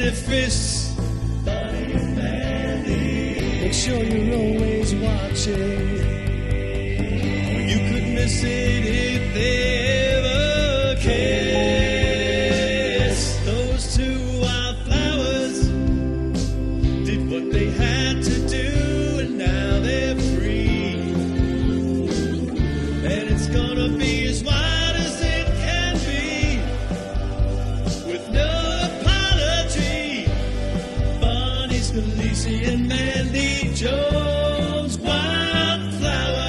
their fists. Bonnie and Mandy. Make sure you're always watching. You could miss it if they ever kissed. Those two wildflowers did what they had to do, and now they're free. And it's gonna be as wide as it can be, with no apology. Bonnie, Scalisi, and Mandy Jones, Wildflowers.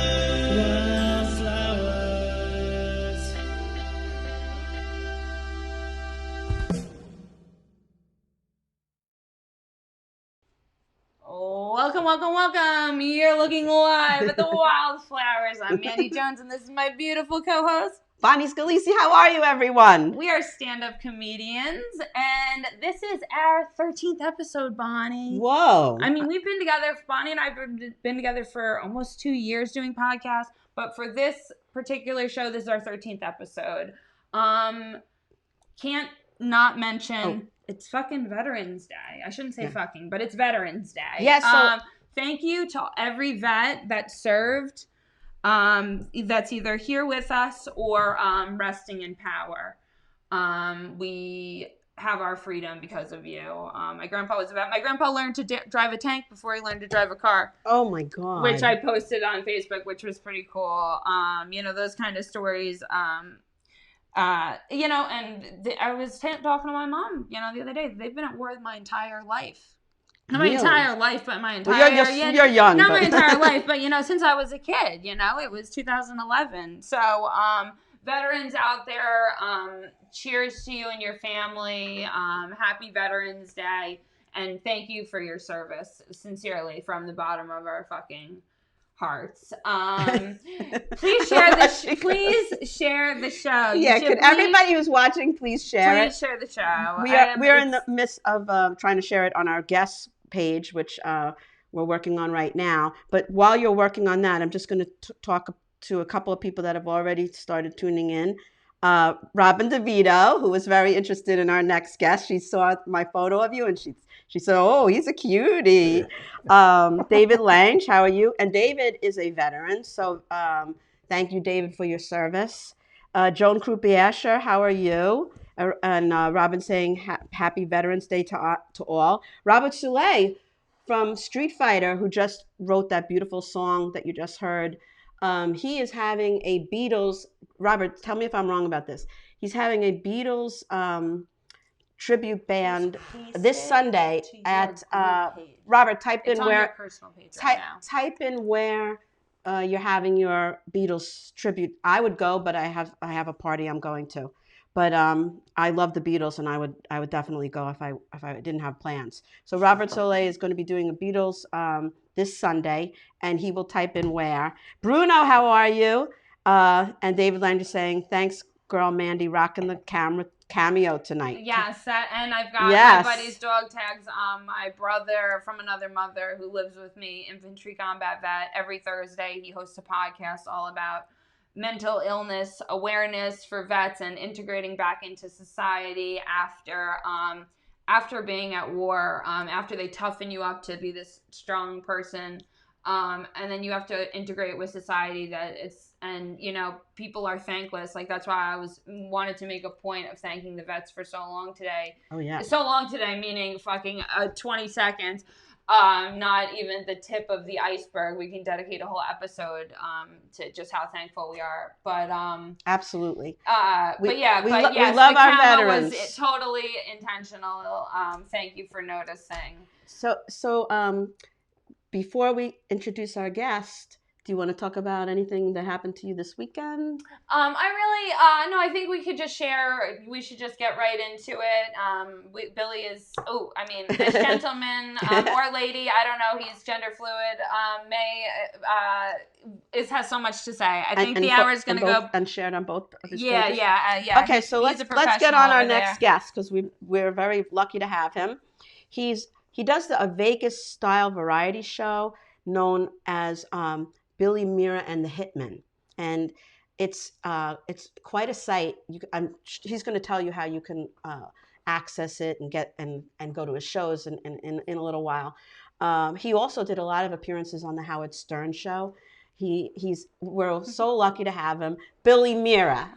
Welcome. You're looking live at the Wildflowers. I'm Mandy Jones, and this is my beautiful co-host, Bonnie Scalisi. How are you, everyone? We are stand-up comedians, and this is our 13th episode, Bonnie. Whoa. I mean, we've been together, Bonnie and I have been together for almost 2 years doing podcasts, but for this particular show, this is our 13th episode. Can't not mention... It's fucking Veterans Day. I shouldn't say fucking, but it's Veterans Day. Yes. Yeah, so thank you to every vet that served, that's either here with us or resting in power. We have our freedom because of you. My grandpa was a vet. My grandpa learned to drive a tank before he learned to drive a car. Oh my God. Which I posted on Facebook, which was pretty cool. Those kind of stories. I was talking to my mom, the other day. They've been at war my entire life. Not my entire life, but my entire... Well, you're young. Not my entire life, but, since I was a kid, it was 2011. So, veterans out there, cheers to you and your family. Happy Veterans Day. And thank you for your service, sincerely, from the bottom of our fucking... hearts. Please share the show. Yeah, could everybody who's watching please share it? Please share the show. We are in the midst of trying to share it on our guests page, which we're working on right now. But while you're working on that, I'm just going to talk to a couple of people that have already started tuning in. Robin DeVito, who was very interested in our next guest. She saw my photo of you and she said, "Oh, he's a cutie." David Lange, how are you? And David is a veteran, so thank you, David, for your service. Joan Krupiasher, how are you? And Robin saying Happy Veterans Day to all. Robert Soule from Street Fighter, who just wrote that beautiful song that you just heard. He is having a Beatles. Robert, tell me if I'm wrong about this. He's having a Beatles tribute band this Sunday at Robert. Type in where you're having your Beatles tribute. I would go, but I have a party I'm going to. But I love the Beatles, and I would definitely go if I didn't have plans. So Robert Soule is going to be doing a Beatles this Sunday, and he will type in where. Bruno, how are you? And David Lander saying, "Thanks, girl Mandy, rocking the cameo tonight." Yes, and I've got my buddy's dog tags. My brother from another mother who lives with me, infantry combat vet. Every Thursday, he hosts a podcast all about mental illness awareness for vets and integrating back into society after being at war, after they toughen you up to be this strong person, and then you have to integrate with society people are thankless. Like, that's why I wanted to make a point of thanking the vets for so long today. Oh yeah. So long today, meaning fucking 20 seconds. Not even the tip of the iceberg. We can dedicate a whole episode to just how thankful we are. But absolutely. We love our veterans. Was totally intentional. Thank you for noticing. So before we introduce our guest, do you want to talk about anything that happened to you this weekend? I think we could just share. We should just get right into it. Billy is, this gentleman or lady, I don't know, he's gender fluid, has so much to say. I think the hour is going to go. And shared on both of his pages? Yeah. Okay, so let's get on our next guest, because we're very lucky to have him. He does a Vegas style variety show known as Billy Mira and the Hitman, and it's quite a sight. He's going to tell you how you can access it and get and go to his shows in a little while. He also did a lot of appearances on the Howard Stern show. We're so lucky to have him. Billy Mira.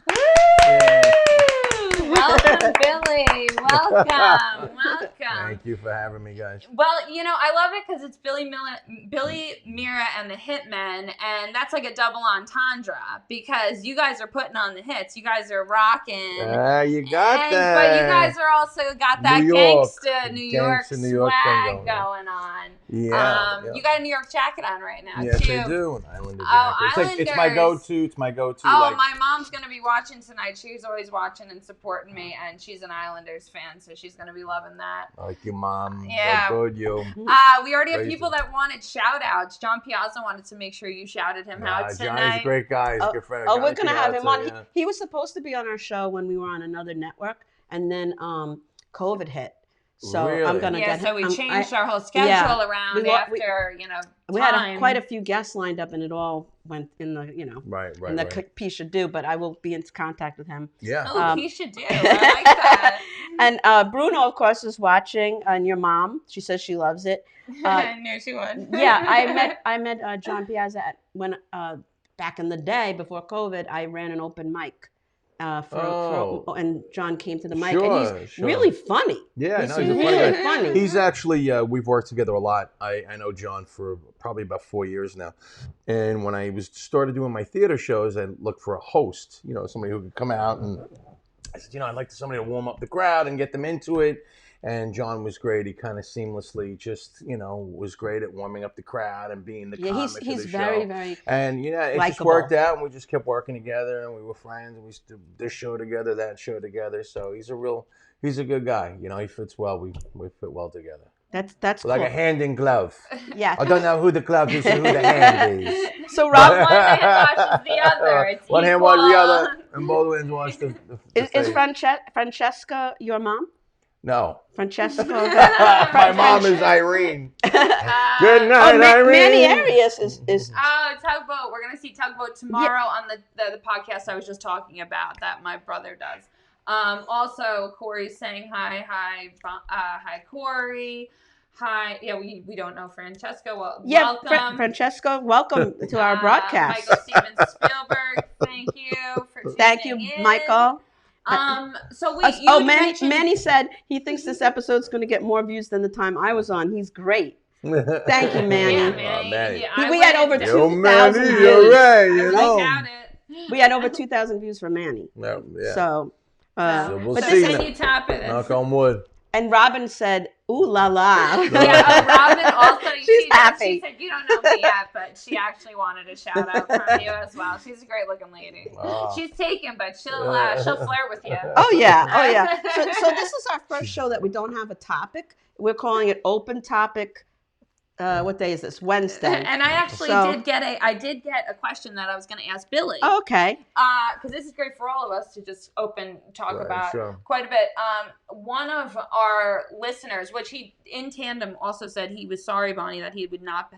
Welcome, Billy. Welcome. Thank you for having me, guys. Well, I love it because it's Billy Mira and the Hitman, and that's like a double entendre because you guys are putting on the hits. You guys are rocking. You got that. But you guys are also got that gangsta New York swag going on. Yeah, You got a New York jacket on right now, yes, too. I do. An Islander jacket. It's my go-to. It's my go-to. Oh, my mom's going to be watching tonight. She's always watching and supporting me, and she's an Islanders fan, so she's going to be loving that. Like your mom. Yeah. Good, you. We already have people that wanted shout-outs. John Piazza wanted to make sure you shouted him out tonight. Johnny's a great guy. He's a good friend of we're going to have him on. Yeah. He was supposed to be on our show when we were on another network, and then COVID hit. So really? I'm gonna get him. So we changed our whole schedule around after we had quite a few guests lined up, and it all went in the right in the piece should do. But I will be in contact with him. Yeah. Oh, piece should do. I like that. And Bruno, of course, is watching. And your mom, she says she loves it. I knew she would. Yeah, I met John Piazza when back in the day before COVID. I ran an open mic. And John came to the mic, and he's really funny. Yeah, he's he's really funny. He's actually, we've worked together a lot. I know John for probably about 4 years now. And when I started doing my theater shows, I looked for a host, somebody who could come out. And I said, I'd like somebody to warm up the crowd and get them into it. And John was great. He kind of seamlessly just, was great at warming up the crowd and being the comic of the show. He's very, very And, it likable. Just worked out, and we just kept working together, and we were friends, and we did this show together, that show together. So he's a good guy. He fits well. We fit well together. That's cool. Like a hand in glove. Yeah. I don't know who the glove is and who the hand is. So Rob, one hand washes the other. It's one hand washes the other, and both hands wash the Is Francesca your mom? No. Francesca. My mom is Irene. Good night, Irene. Manny Arias is. Tugboat. We're gonna see Tugboat tomorrow on the podcast I was just talking about that my brother does. Also, Corey's saying hi, Corey. Hi. Yeah, we don't know Francesca. Well, welcome. Francesca, welcome to our broadcast. Michael Steven Spielberg, thank you for tuning Thank you, in. Michael. Manny said he thinks this episode's going to get more views than the time I was on. He's great. Thank you, Manny. Yeah, Manny. Yeah, we had over 2,000 views. Right, we had over 2,000 views for Manny. Yeah. So we'll but see. Can you tap it? Knock on wood. And Robin said, "Ooh la la." Yeah, Robin also. She's happy. She said, "You don't know me yet, but she actually wanted a shout out from you as well. She's a great looking lady. Oh. She's taken, but she'll flirt with you." Oh yeah. So this is our first show that we don't have a topic. We're calling it Open Topic. What day is this? Wednesday. And I actually did get a question that I was going to ask Billy. Oh, okay. Because this is great for all of us to just talk about sure. quite a bit. One of our listeners, which he in tandem also said he was sorry, Bonnie, that he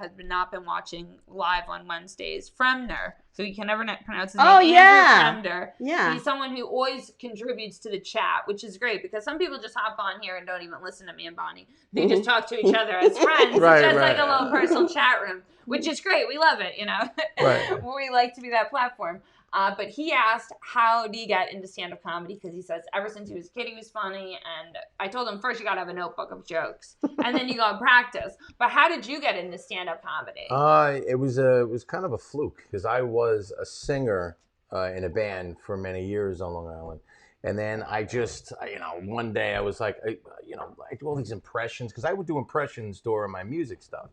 has not been watching live on Wednesdays. Fremner. So you can never pronounce his name. Oh, yeah. Andrew Fremder. Yeah. He's someone who always contributes to the chat, which is great because some people just hop on here and don't even listen to me and Bonnie. They just talk to each other as friends. Right, it's just right. like a little personal chat room, which is great. We love it, Right. We like to be that platform. But he asked, how do you get into stand-up comedy? Because he says ever since he was a kid, he was funny. And I told him, first you got to have a notebook of jokes. And then you got to practice. But how did you get into stand-up comedy? It was kind of a fluke because I was a singer in a band for many years on Long Island. And then I just, one day I was like, I do all these impressions because I would do impressions during my music stuff.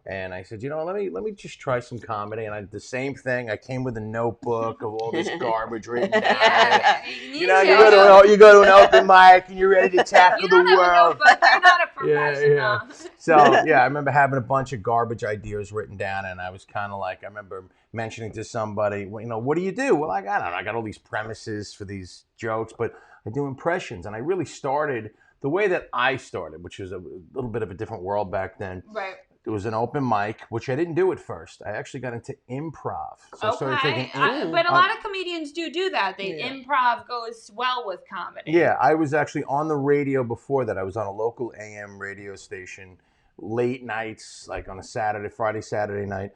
And I said, let me just try some comedy. And I did the same thing. I came with a notebook of all this garbage written down. You go to an open mic and you're ready to tackle the world. You're not a professional. Yeah. So I remember having a bunch of garbage ideas written down, and I was kind of like, I remember mentioning to somebody, what do you do? Well, I don't know. I got all these premises for these jokes, but I do impressions, and I really started the way that I started, which was a little bit of a different world back then. Right. There was an open mic, which I didn't do at first. I actually got into improv. So I started taking but a lot of comedians do that. Improv goes well with comedy. Yeah, I was actually on the radio before that. I was on a local AM radio station, late nights, like on a Friday, Saturday night.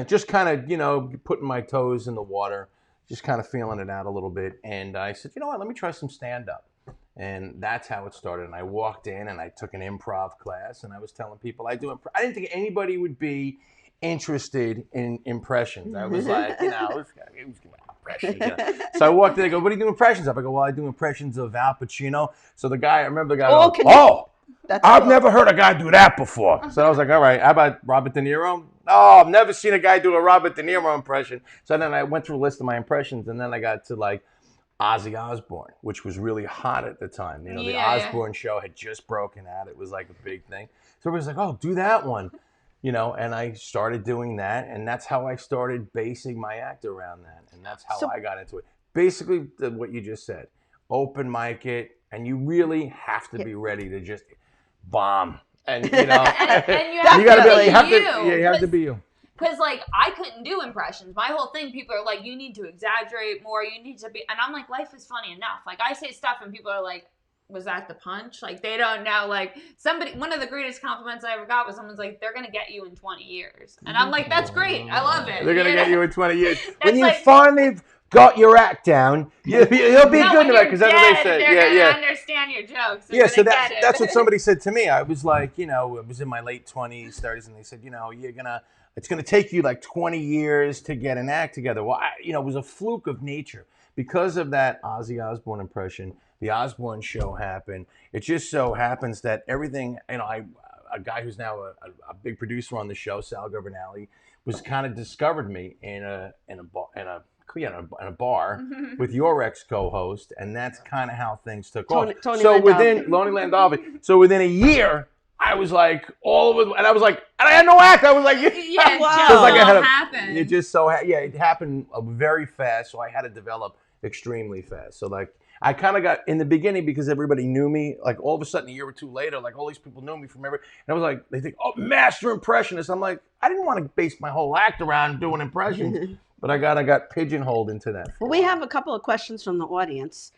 Just kind of, putting my toes in the water, just kind of feeling it out a little bit. And I said, you know what, let me try some stand-up. And that's how it started. And I walked in and I took an improv class and I was telling people I didn't think anybody would be interested in impressions. I was like, who's doing impressions? So I walked in, I go, what do you do impressions of? I go, well, I do impressions of Al Pacino. So I remember the guy, I've never heard a guy do that before. So I was like, all right, how about Robert De Niro? Oh, I've never seen a guy do a Robert De Niro impression. So then I went through a list of my impressions and then I got to like Ozzy Osbourne, which was really hot at the time. The Osbourne show had just broken out. It was like a big thing. So everybody's like, oh, do that one. And I started doing that. And that's how I started basing my act around that. And that's how I got into it. Basically, what you just said. Open mic it. And you really have to be ready to just bomb. And, and you have to be you. Because, I couldn't do impressions. My whole thing, people are like, you need to exaggerate more. You need to be... And I'm like, life is funny enough. I say stuff and people are like, was that the punch? They don't know. One of the greatest compliments I ever got was someone's like, they're going to get you in 20 years. And I'm like, that's great. I love it. They're going to get you in 20 years. When you finally got your act down, you'll be good to it. Because that's what they said. They're going to understand your jokes. So that's what somebody said to me. I was like, I was in my late 20s, 30s, and they said, it's going to take you 20 years to get an act together. Well, it was a fluke of nature. Because of that Ozzy Osbourne impression, the Osbourne show happened. It just so happens that everything, a guy who's now a big producer on the show, Sal Governale, was kind of discovered me in a bar with your ex-co-host, and that's kind of how things took off. Tony Landolfi. So within a year, I was like all over, and I was like, and I had no act. I was like, happened. It just it happened very fast. So I had to develop extremely fast. So I kind of got in the beginning because everybody knew me. All of a sudden, a year or two later, all these people knew me from everywhere. And I was like, they think, oh, master impressionist. I'm like, I didn't want to base my whole act around doing impressions, but I got pigeonholed into that. Well, we have a couple of questions from the audience.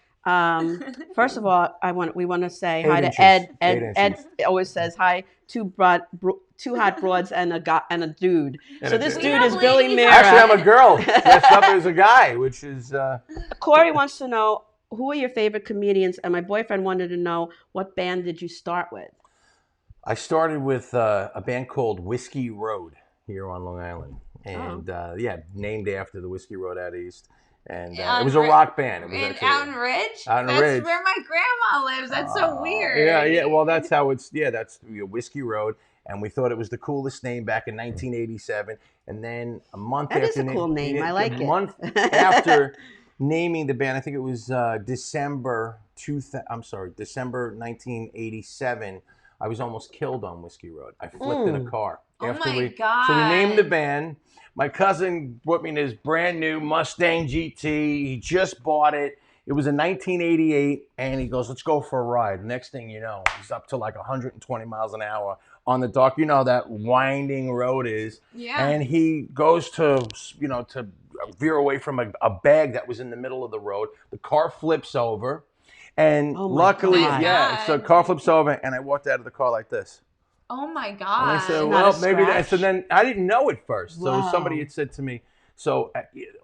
First of all, we want to say hi to Ed. Ed always says hi. Two hot broads and a dude. So this dude is Billy Mira. Actually, I'm a girl dressed up as a guy, which is. Corey wants to know who are your favorite comedians, and my boyfriend wanted to know what band did you start with. I started with a band called Whiskey Road here on Long Island, and named after the Whiskey Road out east. And it was a rock band. It was Out in Ridge? Out in Ridge. That's where my grandma lives. That's so weird. Yeah. Well, that's how it's. Yeah, that's Whiskey Road, and we thought it was the coolest name back in 1987. And then a month after. That is a cool name. I like it. A month after naming the band, I think it was December 1987. I was almost killed on Whiskey Road. I flipped in a car. God. So we named the band. My cousin brought me in his brand new Mustang GT. He just bought it. It was in 1988, and he goes, let's go for a ride. Next thing you know, he's up to 120 miles an hour on the dark. You know that winding road is. Yeah. And he goes to veer away from a bag that was in the middle of the road. The car flips over, and luckily, so car flips over, and I walked out of the car like this. Oh my God. And I said, well, maybe that. So then I didn't know at first. So somebody had said to me, so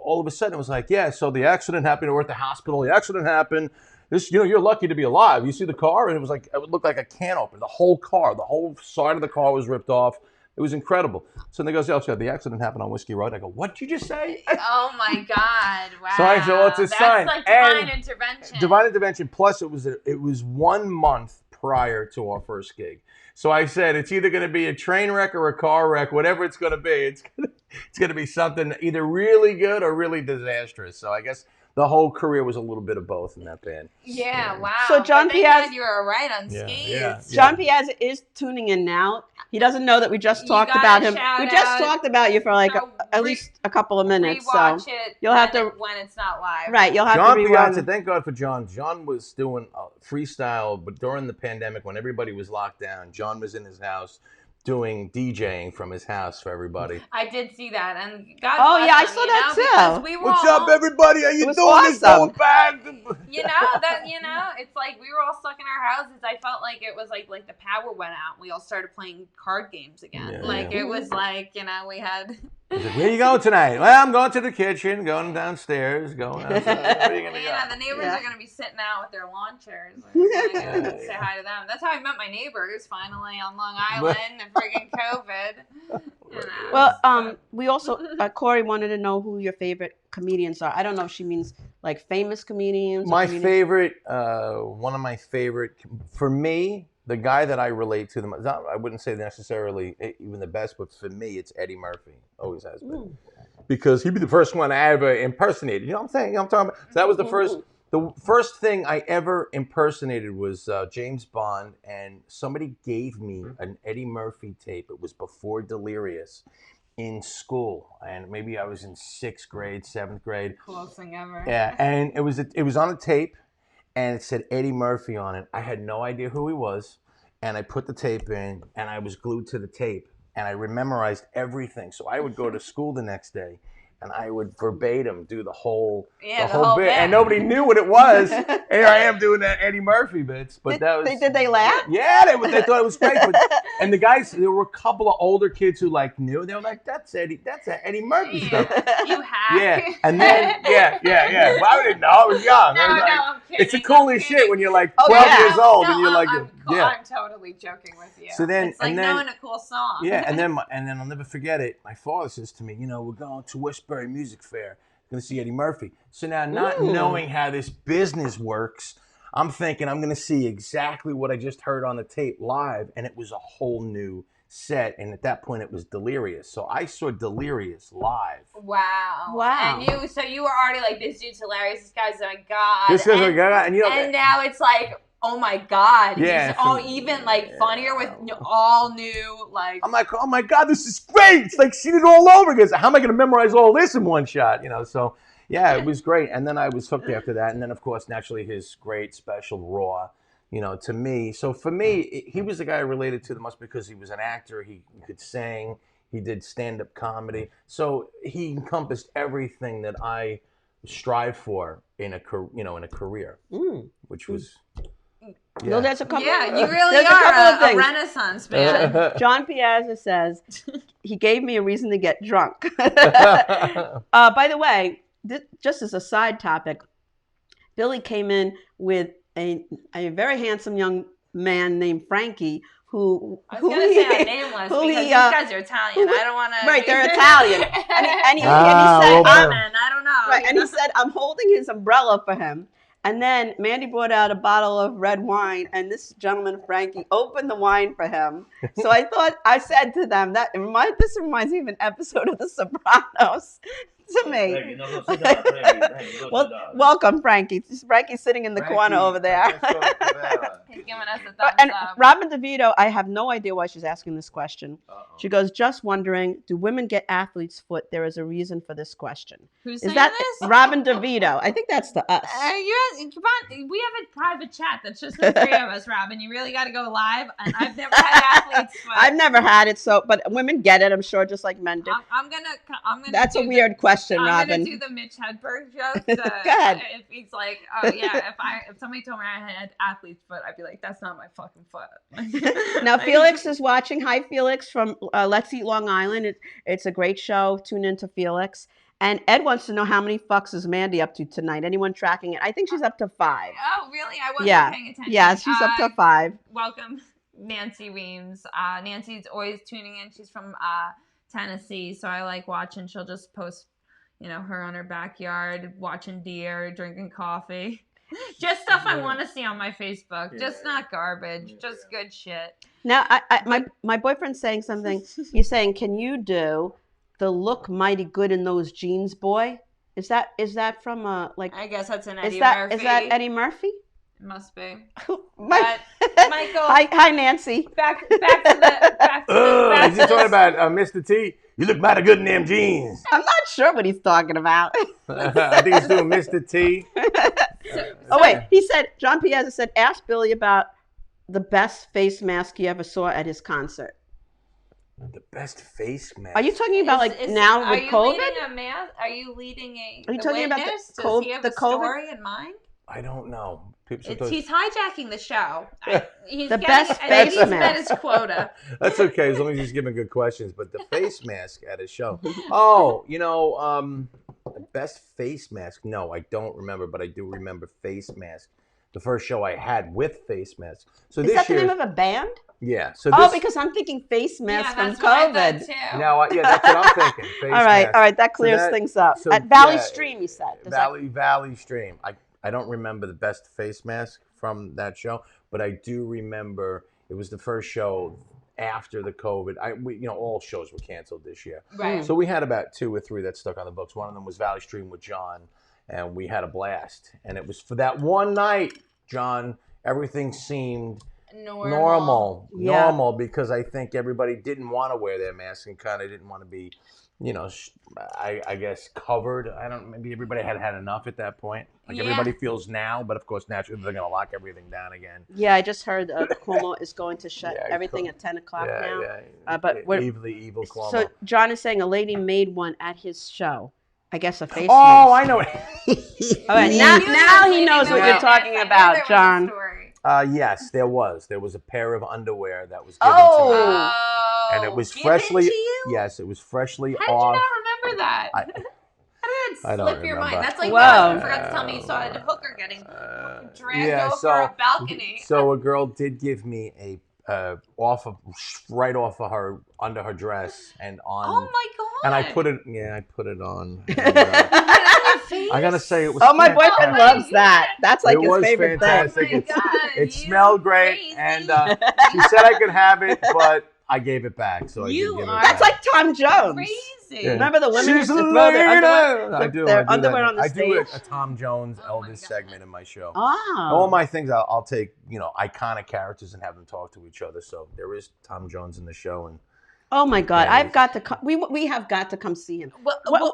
all of a sudden it was so the accident happened. We're at the hospital. The accident happened. You're lucky to be alive. You see the car? And it was it looked like a can opener. The whole car, the whole side of the car was ripped off. It was incredible. So they goes, the accident happened on Whiskey Road. I go, what did you just say? Oh my God. Wow. So I said, well, it's a sign. That's divine intervention. Divine intervention. Plus it was 1 month prior to our first gig. So I said, it's either going to be a train wreck or a car wreck, whatever it's going to be. It's going to be something either really good or really disastrous. So I guess the whole career was a little bit of both in that band. Yeah, wow. So John Piaz, you were right on skis. Yeah. John Piaz is tuning in now. He doesn't know that we just talked about him. We just talked about you for at least a couple of minutes. Rewatch so it you'll have to when it's not live. Right, you'll have John to rewind. Piazza, thank God for John. John was doing freestyle, but during the pandemic when everybody was locked down, John was in his house doing DJing from his house for everybody. I did see that, and God Oh, bless yeah, I him, saw you that know, too. because we were What's all, up, everybody? How you was doing? This awesome. going back. It's like we were all stuck in our houses. I felt like it was like the power went out. We all started playing card games again. It was like, we had. He's like, where are you going tonight? Well, I'm going to the kitchen, going downstairs, going outside. Where are you gonna go? The neighbors are gonna be sitting out with their lawn chairs. We're gonna say hi to them. That's how I met my neighbors. Finally on Long Island, and friggin' COVID. Well, we also Corey wanted to know who your favorite comedians are. I don't know if she means like famous comedians. My favorite, one of my favorite, for me, the guy that I relate to the most, I wouldn't say necessarily even the best, but for me, it's Eddie Murphy. Always has been. Because he'd be the first one I ever impersonated. You know what I'm saying? You know what I'm talking about? So that was the first thing I ever impersonated was James Bond, and somebody gave me an Eddie Murphy tape. It was before Delirious in school, and maybe I was in 6th grade, 7th grade. Coolest thing ever. Yeah, and it was on a tape, and it said Eddie Murphy on it. I had no idea who he was, and I put the tape in, and I was glued to the tape, and I memorized everything. So I would go to school the next day, and I would verbatim do the whole bit, and nobody knew what it was. Here I am doing that Eddie Murphy bits, but Did they laugh? Yeah, they thought it was great. And the guys, there were a couple of older kids who knew. They were like, "That's Eddie Murphy stuff." You hack. Yeah, and then yeah. Well, I didn't know. I was young. No, I'm kidding. It's the coolest shit when you're like 12 years old and you're like, I'm totally joking with you. So then, it's like knowing a cool song. Yeah, and then I'll never forget it. My father says to me, we're going to Westbury Music Fair, going to see Eddie Murphy. So now, not knowing how this business works, I'm thinking I'm going to see exactly what I just heard on the tape live, and it was a whole new set, and at that point it was Delirious. So I saw Delirious live. Wow. And you were already like, this dude's hilarious. This guy's my god. This guy's my god, and now it's like, oh my god. Yeah. He's even funnier with all new I'm like, oh my god, this is great. It's like seeing it all over again. How am I going to memorize all this in one shot? So yeah, it was great. And then I was hooked after that. And then of course, naturally, his great special Raw. To me. So for me, he was the guy I related to the most because he was an actor. He could sing. He did stand-up comedy. So he encompassed everything that I strive for in a career, which was. Yeah. No, that's a couple. Yeah, you really are a Renaissance man. John Piazza says he gave me a reason to get drunk. By the way, just as a side topic, Billy came in with a very handsome young man named Frankie who I was going to say I'm nameless because these guys are Italian. I don't want to. Right, they're Italian. And he said, I don't know. Right, and he said, I'm holding his umbrella for him. And then Mandy brought out a bottle of red wine, and this gentleman, Frankie, opened the wine for him. So I said to them, this reminds me of an episode of The Sopranos. To me. Welcome, Frankie. Frankie's sitting in the corner over there. He's giving us a thumbs up. Robin DeVito, I have no idea why she's asking this question. She goes, just wondering, do women get athlete's foot? There is a reason for this question. Who's saying this? Robin DeVito. I think that's to us. We have a private chat that's just the three of us, Robin. You really got to go live. And I've never had athlete's foot. I've never had it, but women get it, I'm sure, just like men do. I'm gonna. That's a weird question. Robin. I'm gonna do the Mitch Hedberg joke. Go ahead. If he's like, oh yeah, if somebody told me I had athlete's foot, I'd be like, that's not my fucking foot. Now Felix is watching. Hi, Felix from Let's Eat Long Island. It's a great show. Tune into Felix. And Ed wants to know how many fucks is Mandy up to tonight. Anyone tracking it? I think she's up to 5. Oh, really? I wasn't paying attention. Yeah, she's up to 5. Welcome, Nancy Weems. Nancy's always tuning in. She's from Tennessee, so I like watching. She'll just post, her on her backyard, watching deer, drinking coffee. Just stuff I want to see on my Facebook. Just not garbage. Just good shit. Now, my boyfriend's saying something. He's saying, can you do the look mighty good in those jeans, boy? Is that from I guess that's an Eddie Murphy. Is that Eddie Murphy? It must be. Michael. Hi, Nancy. Back to the. Is he talking about Mr. T? You look mighty good in them jeans. I'm not sure what he's talking about. I think he's doing Mr. T. Wait. He said, John Piazza said, ask Billy about the best face mask he ever saw at his concert. The best face mask. Are you talking about now with COVID? Are you leading a Are you talking about witness? the Does he have the a COVID? story in mind? I don't know. He's hijacking the show. He's the best face mask. mask. He's met his quota. That's okay, as long as he's giving good questions. But the face mask at his show. Oh, best face mask. No, I don't remember, but I do remember face mask. The first show I had with face mask. So is that the name of a band? Yeah. So because I'm thinking face mask from that's what I COVID. thought too. No, that's what I'm thinking. Face all right, mask. that clears things up. At Valley Stream, you said. Valley Stream. I don't remember the best face mask from that show, but I do remember it was the first show after the COVID. All shows were canceled this year. Right. So we had about 2 or 3 that stuck on the books. One of them was Valley Stream with John, and we had a blast. And it was for that one night, John, everything seemed normal because I think everybody didn't want to wear their mask and kind of didn't want to be, I guess covered. Maybe everybody had enough at that point. Everybody feels now, but of course naturally they're going to lock everything down again. Yeah, I just heard Cuomo is going to shut everything at 10 o'clock now. Yeah. But evil Cuomo. So John is saying a lady made one at his show. I guess a face mask. Oh, I know. All right, now he knows what you're talking about, John. Yes, there was. There was a pair of underwear that was given to me. And it was freshly. Yes, it was freshly off. How did you not remember that? I How did it slip your mind? That's like Whoa. you forgot to tell me you saw a hooker getting dragged over a balcony. So a girl did give me a right off of her, under her dress and on. Oh my god! And I put it on. And, I gotta say it was. Oh, my boyfriend loves that. That's like his favorite fantastic. thing. Oh my God, it smelled great, and she said I could have it, but I gave it back. So I did give it back. That's like Tom Jones. Crazy. Yeah. Remember the women used to throw their underwear on the stage? I do a Tom Jones Elvis segment in my show. Oh. All my things, I'll take iconic characters and have them talk to each other. So there is Tom Jones in the show, and oh my God, I've got to come. We have got to come see him.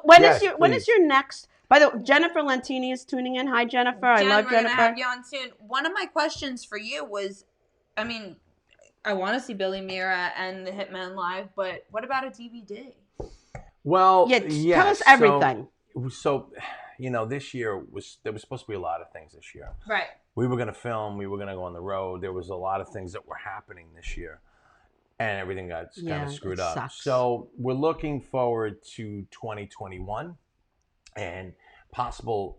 When is your next? By the way, Jennifer Lentini is tuning in. Hi, Jennifer. I love Jennifer. We're gonna have you on soon. One of my questions for you was, I want to see Billy Mira and the Hitman live, but what about a DVD? Well, tell us everything. So, this year there was supposed to be a lot of things this year. Right. We were going to film. We were going to go on the road. There was a lot of things that were happening this year, and everything got kind of screwed up. Sucks. So we're looking forward to 2021 and possible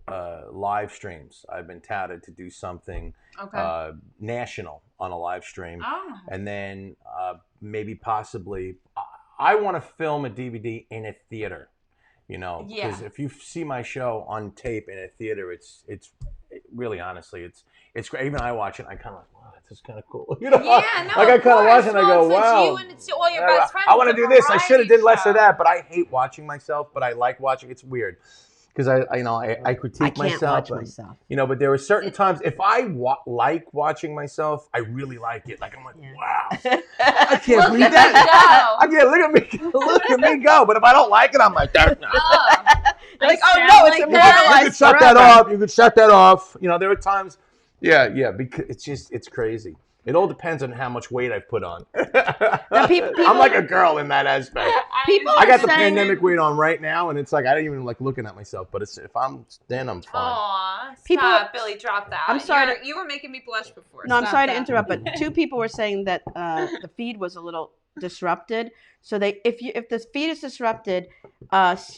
live streams. I've been touted to do something national on a live stream, and then maybe possibly. I want to film a DVD in a theater, because if you see my show on tape in a theater, it's really, honestly, it's great. Even I watch it, I kind of like, wow, this is kind of cool. Yeah, no, like I kind of watch it and I go, wow. You and it's all your best friends. I want to do this. I should have did less of that, but I hate watching myself. But I like watching. It's weird. Because I critique myself. I can't watch myself. But there are certain times if I like watching myself, I really like it. Like I'm like, wow, I can't believe that. I can't look at me go. But if I don't like it, I'm like, that. Like, oh no, it's immortalized. You could shut that off. You could shut that off. There are times. Yeah, because it's crazy. It all depends on how much weight I've put on. I'm like a girl in that aspect. I got the pandemic weight on right now, and it's like I don't even like looking at myself. But if I'm thin, I'm fine. Aw, stop, Billy, drop that. I'm sorry. You were making me blush before. No, I'm sorry to interrupt, but 2 people were saying that the feed was a little disrupted. So if the feed is disrupted,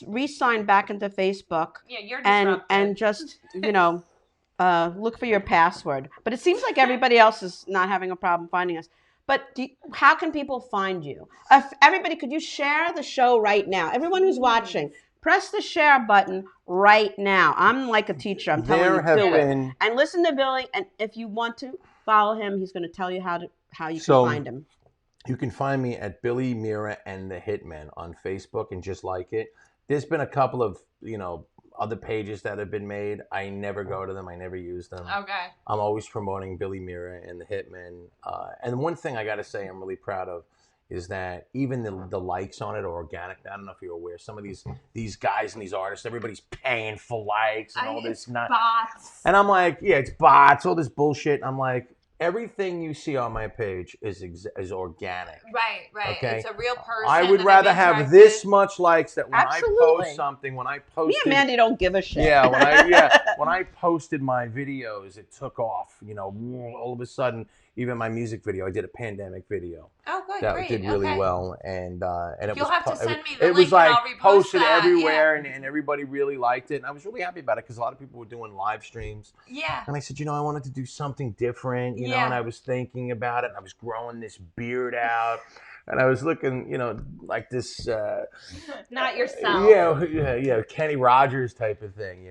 re-sign back into Facebook. Yeah, you're disrupted. And just look for your password. But it seems like everybody else is not having a problem finding us. But how can people find you? Everybody, could you share the show right now? Everyone who's watching, press the share button right now. I'm like a teacher. I'm telling you, do it. And listen to Billy. And if you want to follow him, he's going to tell you how you can find him. You can find me at Billy Mira and the Hitman on Facebook and just like it. There's been a couple of, other pages that have been made. I never go to them. I never use them. Okay. I'm always promoting Billy Mira and the Hitman. And one thing I got to say I'm really proud of is that even the likes on it are organic. I don't know if you're aware. Some of these guys and these artists, everybody's paying for likes and all this. Bots. And I'm like, yeah, it's bots, all this bullshit. I'm like, everything you see on my page is organic. Right. Okay? It's a real person. I would that rather I've have interacted this much likes that when I Absolutely. post something, when I posted... Me and Mandy don't give a shit. Yeah, when I posted my videos, it took off. You know, all of a sudden, even my music video, I did a pandemic video. Oh, good, that great. did really well, and it You'll was have to send me the it link was like and I'll repost posted that. everywhere, and everybody really liked it, and I was really happy about it because a lot of people were doing live streams. Yeah. And I said, I wanted to do something different, you know, and I was thinking about it, and I was growing this beard out, and I was looking, like this. Not yourself. Yeah, Kenny Rogers type of thing,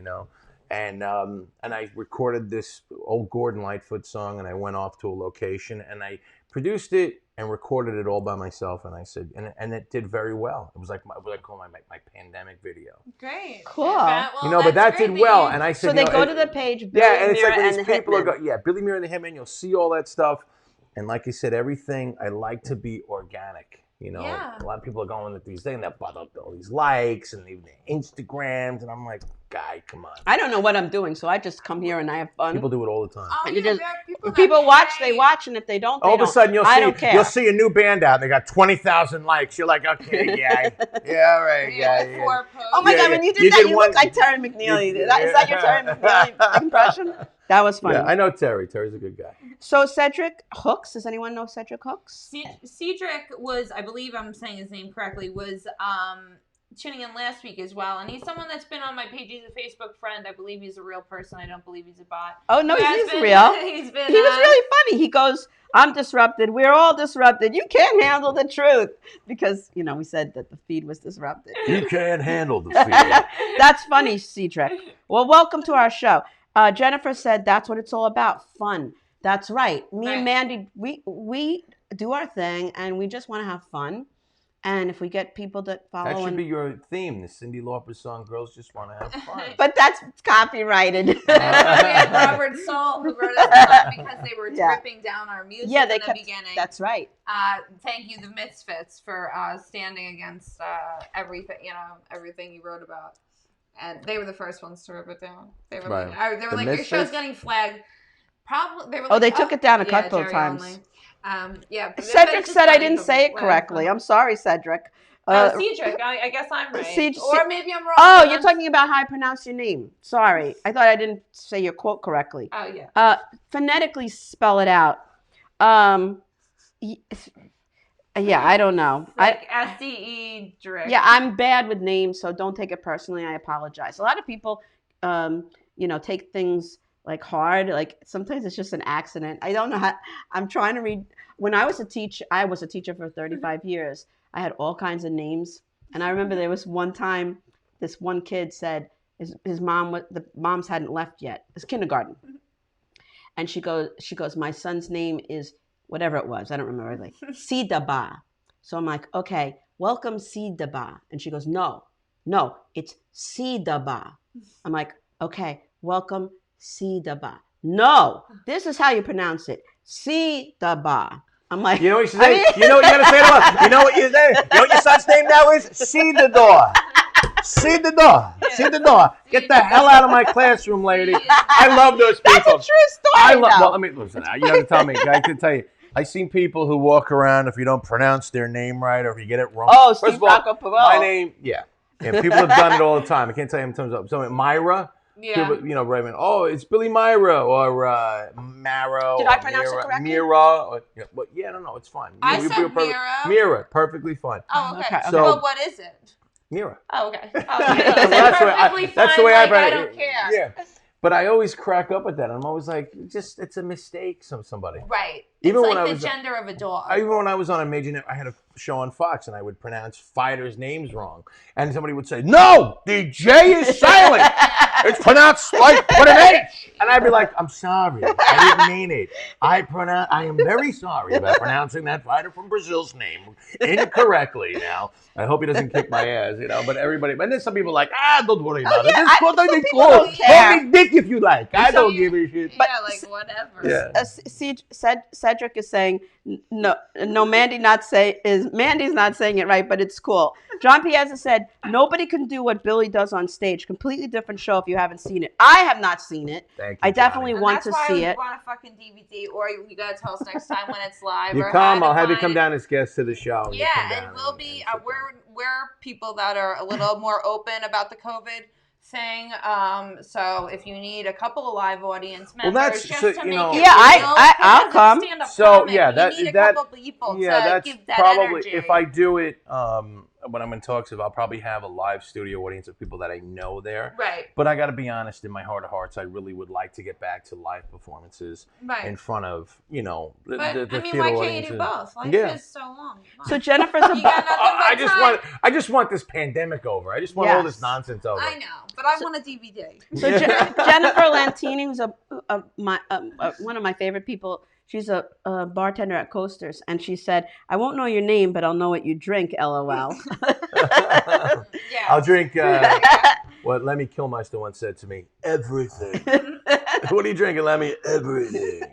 And I recorded this old Gordon Lightfoot song, and I went off to a location, and I produced it and recorded it all by myself. And I said, and it did very well. It was like what I call my pandemic video. Great. Cool. But that did well. And I said, so they go to the page, Billy Mira and the Hitman. Billy Mira the Hitman. You'll see all that stuff. And like I said, everything I like to be organic. A lot of people are going with these things that bother up all these likes and even the Instagrams, and I'm like, guy, come on. I don't know what I'm doing, so I just come here and I have fun. People do it all the time. Oh, people watch, they watch, and if they don't, they all of a sudden you'll see a new band out, and they got 20,000 likes. You're like, okay, yeah, right, yeah. Oh my God, when you did that, you look like Terry McNeely. Is that your Terry McNeely impression? That was funny. Yeah, I know Terry. Terry's a good guy. So Cedric Hooks, does anyone know Cedric Hooks? Cedric was, I believe I'm saying his name correctly, was tuning in last week as well. And he's someone that's been on my page. He's a Facebook friend. I believe he's a real person. I don't believe he's a bot. Oh, no, he's real. He was really funny. He goes, I'm disrupted. We're all disrupted. You can't handle the truth. Because, we said that the feed was disrupted. You can't handle the feed. That's funny, Cedric. Well, welcome to our show. Jennifer said that's what it's all about, fun. That's right. Me and Mandy, we do our thing, and we just want to have fun. And if we get people that follow... That should be your theme, the Cyndi Lauper song, Girls Just Want to Have Fun. But that's copyrighted. We had Robert Soul, who wrote us a song because they were ripping down our music in the beginning. That's right. Thank you, the Misfits, for standing against everything, everything you wrote about. And they were the first ones to rip it down. They were like, your show's getting flagged. Probably they were. They took it down a couple of times. Cedric said I didn't say it correctly. I'm sorry, Cedric. Cedric. I guess I'm right. Or maybe I'm wrong. Oh, you're talking about how I pronounce your name. Sorry, I thought I didn't say your quote correctly. Oh yeah. Phonetically spell it out. Yeah, I don't know. Like S-D-E Drick. Yeah, I'm bad with names, so don't take it personally. I apologize. A lot of people, take things like hard. Like sometimes it's just an accident. I don't know how. I'm trying to read. When I was a teacher for 35 years. I had all kinds of names, and I remember there was one time, this one kid said his mom, the moms hadn't left yet. It's kindergarten, and she goes, my son's name is whatever it was. I don't remember, like Sidaba. So I'm like, okay, welcome Sidaba. And she goes, no, it's Sidaba. I'm like, okay, welcome Sidaba. No, this is how you pronounce it. Sidaba. I'm like, you know what you say? You know what you gotta say to us? You know what you say? You know what your son's name now is? See the door. See the door. See the door. Get the hell out of my classroom, lady. I love those people. That's a true story. Well, I mean, listen. You have to tell me. I can tell you. I've seen people who walk around if you don't pronounce their name right or if you get it wrong. Oh, First Steve of all, Rocco my name, yeah. People have done it all the time. I can't tell you in terms of Myra. Yeah. People, Raymond. Oh, it's Billy Mira or Marrow. Did I pronounce it correctly? Mira. Or, no, it's fine. I said Mira. Mira, perfectly fine. Oh, okay. So, well, what is it? Mira. Oh, okay. That's the way I don't care. Yeah. But I always crack up at that. I'm always like, it's a mistake from somebody. Right. Even it's when like I the was, gender of a dog. Even when I was on a major network, I had a show on Fox, and I would pronounce fighters' names wrong. And somebody would say, no, the J is silent. It's pronounced like with an H. And I'd be like, I'm sorry. I didn't mean it. I am very sorry about pronouncing that fighter from Brazil's name incorrectly now. I hope he doesn't kick my ass, But then some people are like, don't worry about it. This call me Dick if you like. I don't give a shit. Yeah, like whatever. Yeah. Cedric is saying no. Mandy's not saying it right, but it's cool. John Piazza said nobody can do what Billy does on stage. Completely different show if you haven't seen it. I have not seen it. Thank you. I definitely Bonnie. want to see it. That's why I want a fucking DVD, or you gotta tell us next time when it's live. You or come, how to I'll have you find come it. down as guests to the show. Yeah, and we'll be we're people that are a little more open about the COVID thing. So if you need a couple of live audience members, that's just so, to you make know- it Yeah, real, I'll 'cause come. as a stand-up So, comic, yeah, you need a couple people to that's give that probably energy. if I do it when I'm in talks, I'll probably have a live studio audience of people that I know there. Right. But I got to be honest, in my heart of hearts, I really would like to get back to live performances in front of the But theater I mean, why can't you audiences. do both? Life Yeah. is so long. So Jennifer's You got nothing but time. I just want this pandemic over. I just want all this nonsense over. I know, but I want a DVD. So Jennifer Lantini, who's one of my favorite people, she's a bartender at Coasters, and she said, "I won't know your name, but I'll know what you drink." LOL. Yeah. I'll drink. What Lemmy Kilmister once said to me, everything. What are you drinking, Lemmy? Everything.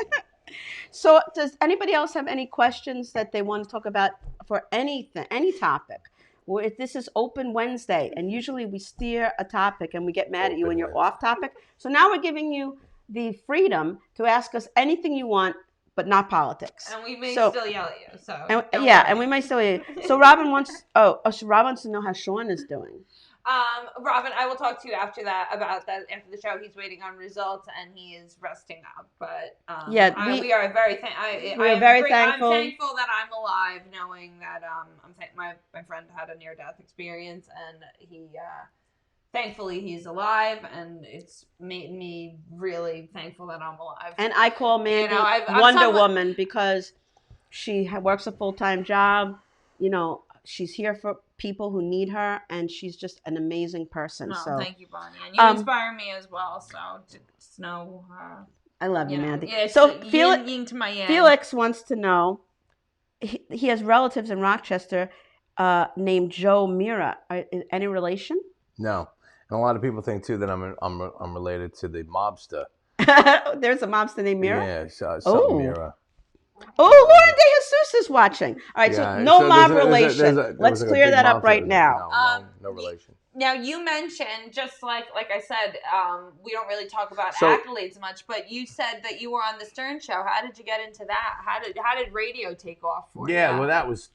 So does anybody else have any questions that they want to talk about for anything, any topic? Well, if this is Open Wednesday, and usually we steer a topic and we get mad at you when you're off topic. So now we're giving you the freedom to ask us anything you want, but not politics. And we may still yell at you. So and we might still yell at you. So Robin wants Rob wants to know how Sean is doing. Robin, I will talk to you after that about that after the show. He's waiting on results and he is resting up. But we are very thankful. I'm thankful that I'm alive, knowing that my friend had a near-death experience, and he thankfully he's alive, and it's made me really thankful that I'm alive. And I call Mandy Wonder Woman because she works a full-time job. You know, she's here for people who need her, and she's just an amazing person. So thank you, Bonnie, and you inspire me as well. So just know, I love you, Mandy. Yeah, so Felix wants to know. He has relatives in Rochester named Joe Mira. Any relation? No, and a lot of people think too that I'm related to the mobster. There's a mobster named Mira. Yeah, Mira. Oh, Lauren De Jesus is watching. All right, so no mob relation. Let's clear that up right now. No relation. Now you mentioned, just like I said, we don't really talk about accolades much, but you said that you were on the Stern Show. How did you get into that? How did radio take off for you? Yeah, well, that was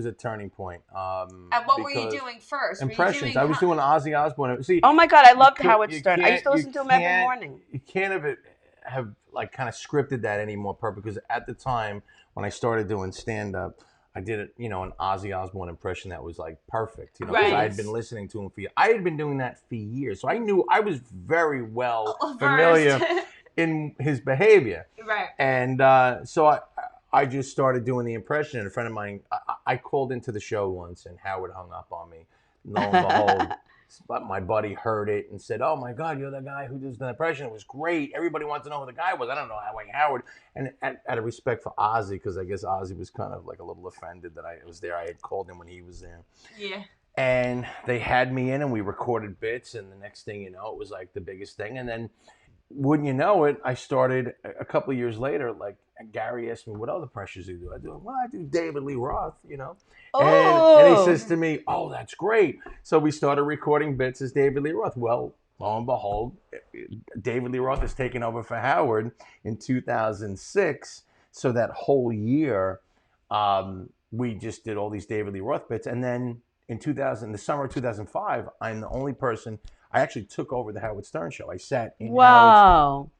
a turning point. And what were you doing first? Impressions. I was doing Ozzy Osbourne. See, oh my God, I loved Howard Stern. I used to listen to him every morning. You can't have like kind of scripted that anymore, because at the time when I started doing stand up, I did an Ozzy Osbourne impression that was like perfect, because I had been listening to him I had been doing that for years, so I knew I was very well familiar in his behavior, right? And so I just started doing the impression. And a friend of mine, I called into the show once, and Howard hung up on me. Lo and behold, but my buddy heard it and said, "Oh my God, you're the guy who does the impression. It was great. Everybody wants to know who the guy was." I don't know how Howard. And out of respect for Ozzy, because I guess Ozzy was kind of like a little offended that I was there. I had called him when he was there. Yeah. And they had me in, and we recorded bits. And the next thing you know, it was like the biggest thing. And then, wouldn't you know it, I started a couple of years later. Like Gary asked me, "What other impressions do you do?" I do. Well, I do David Lee Roth, And he says to me, "Oh, that's great." So we started recording bits as David Lee Roth. Well, lo and behold, David Lee Roth has taken over for Howard in 2006. So that whole year, we just did all these David Lee Roth bits. And then in the summer of 2005, I'm the only person. I actually took over the Howard Stern Show. I sat in Howard's.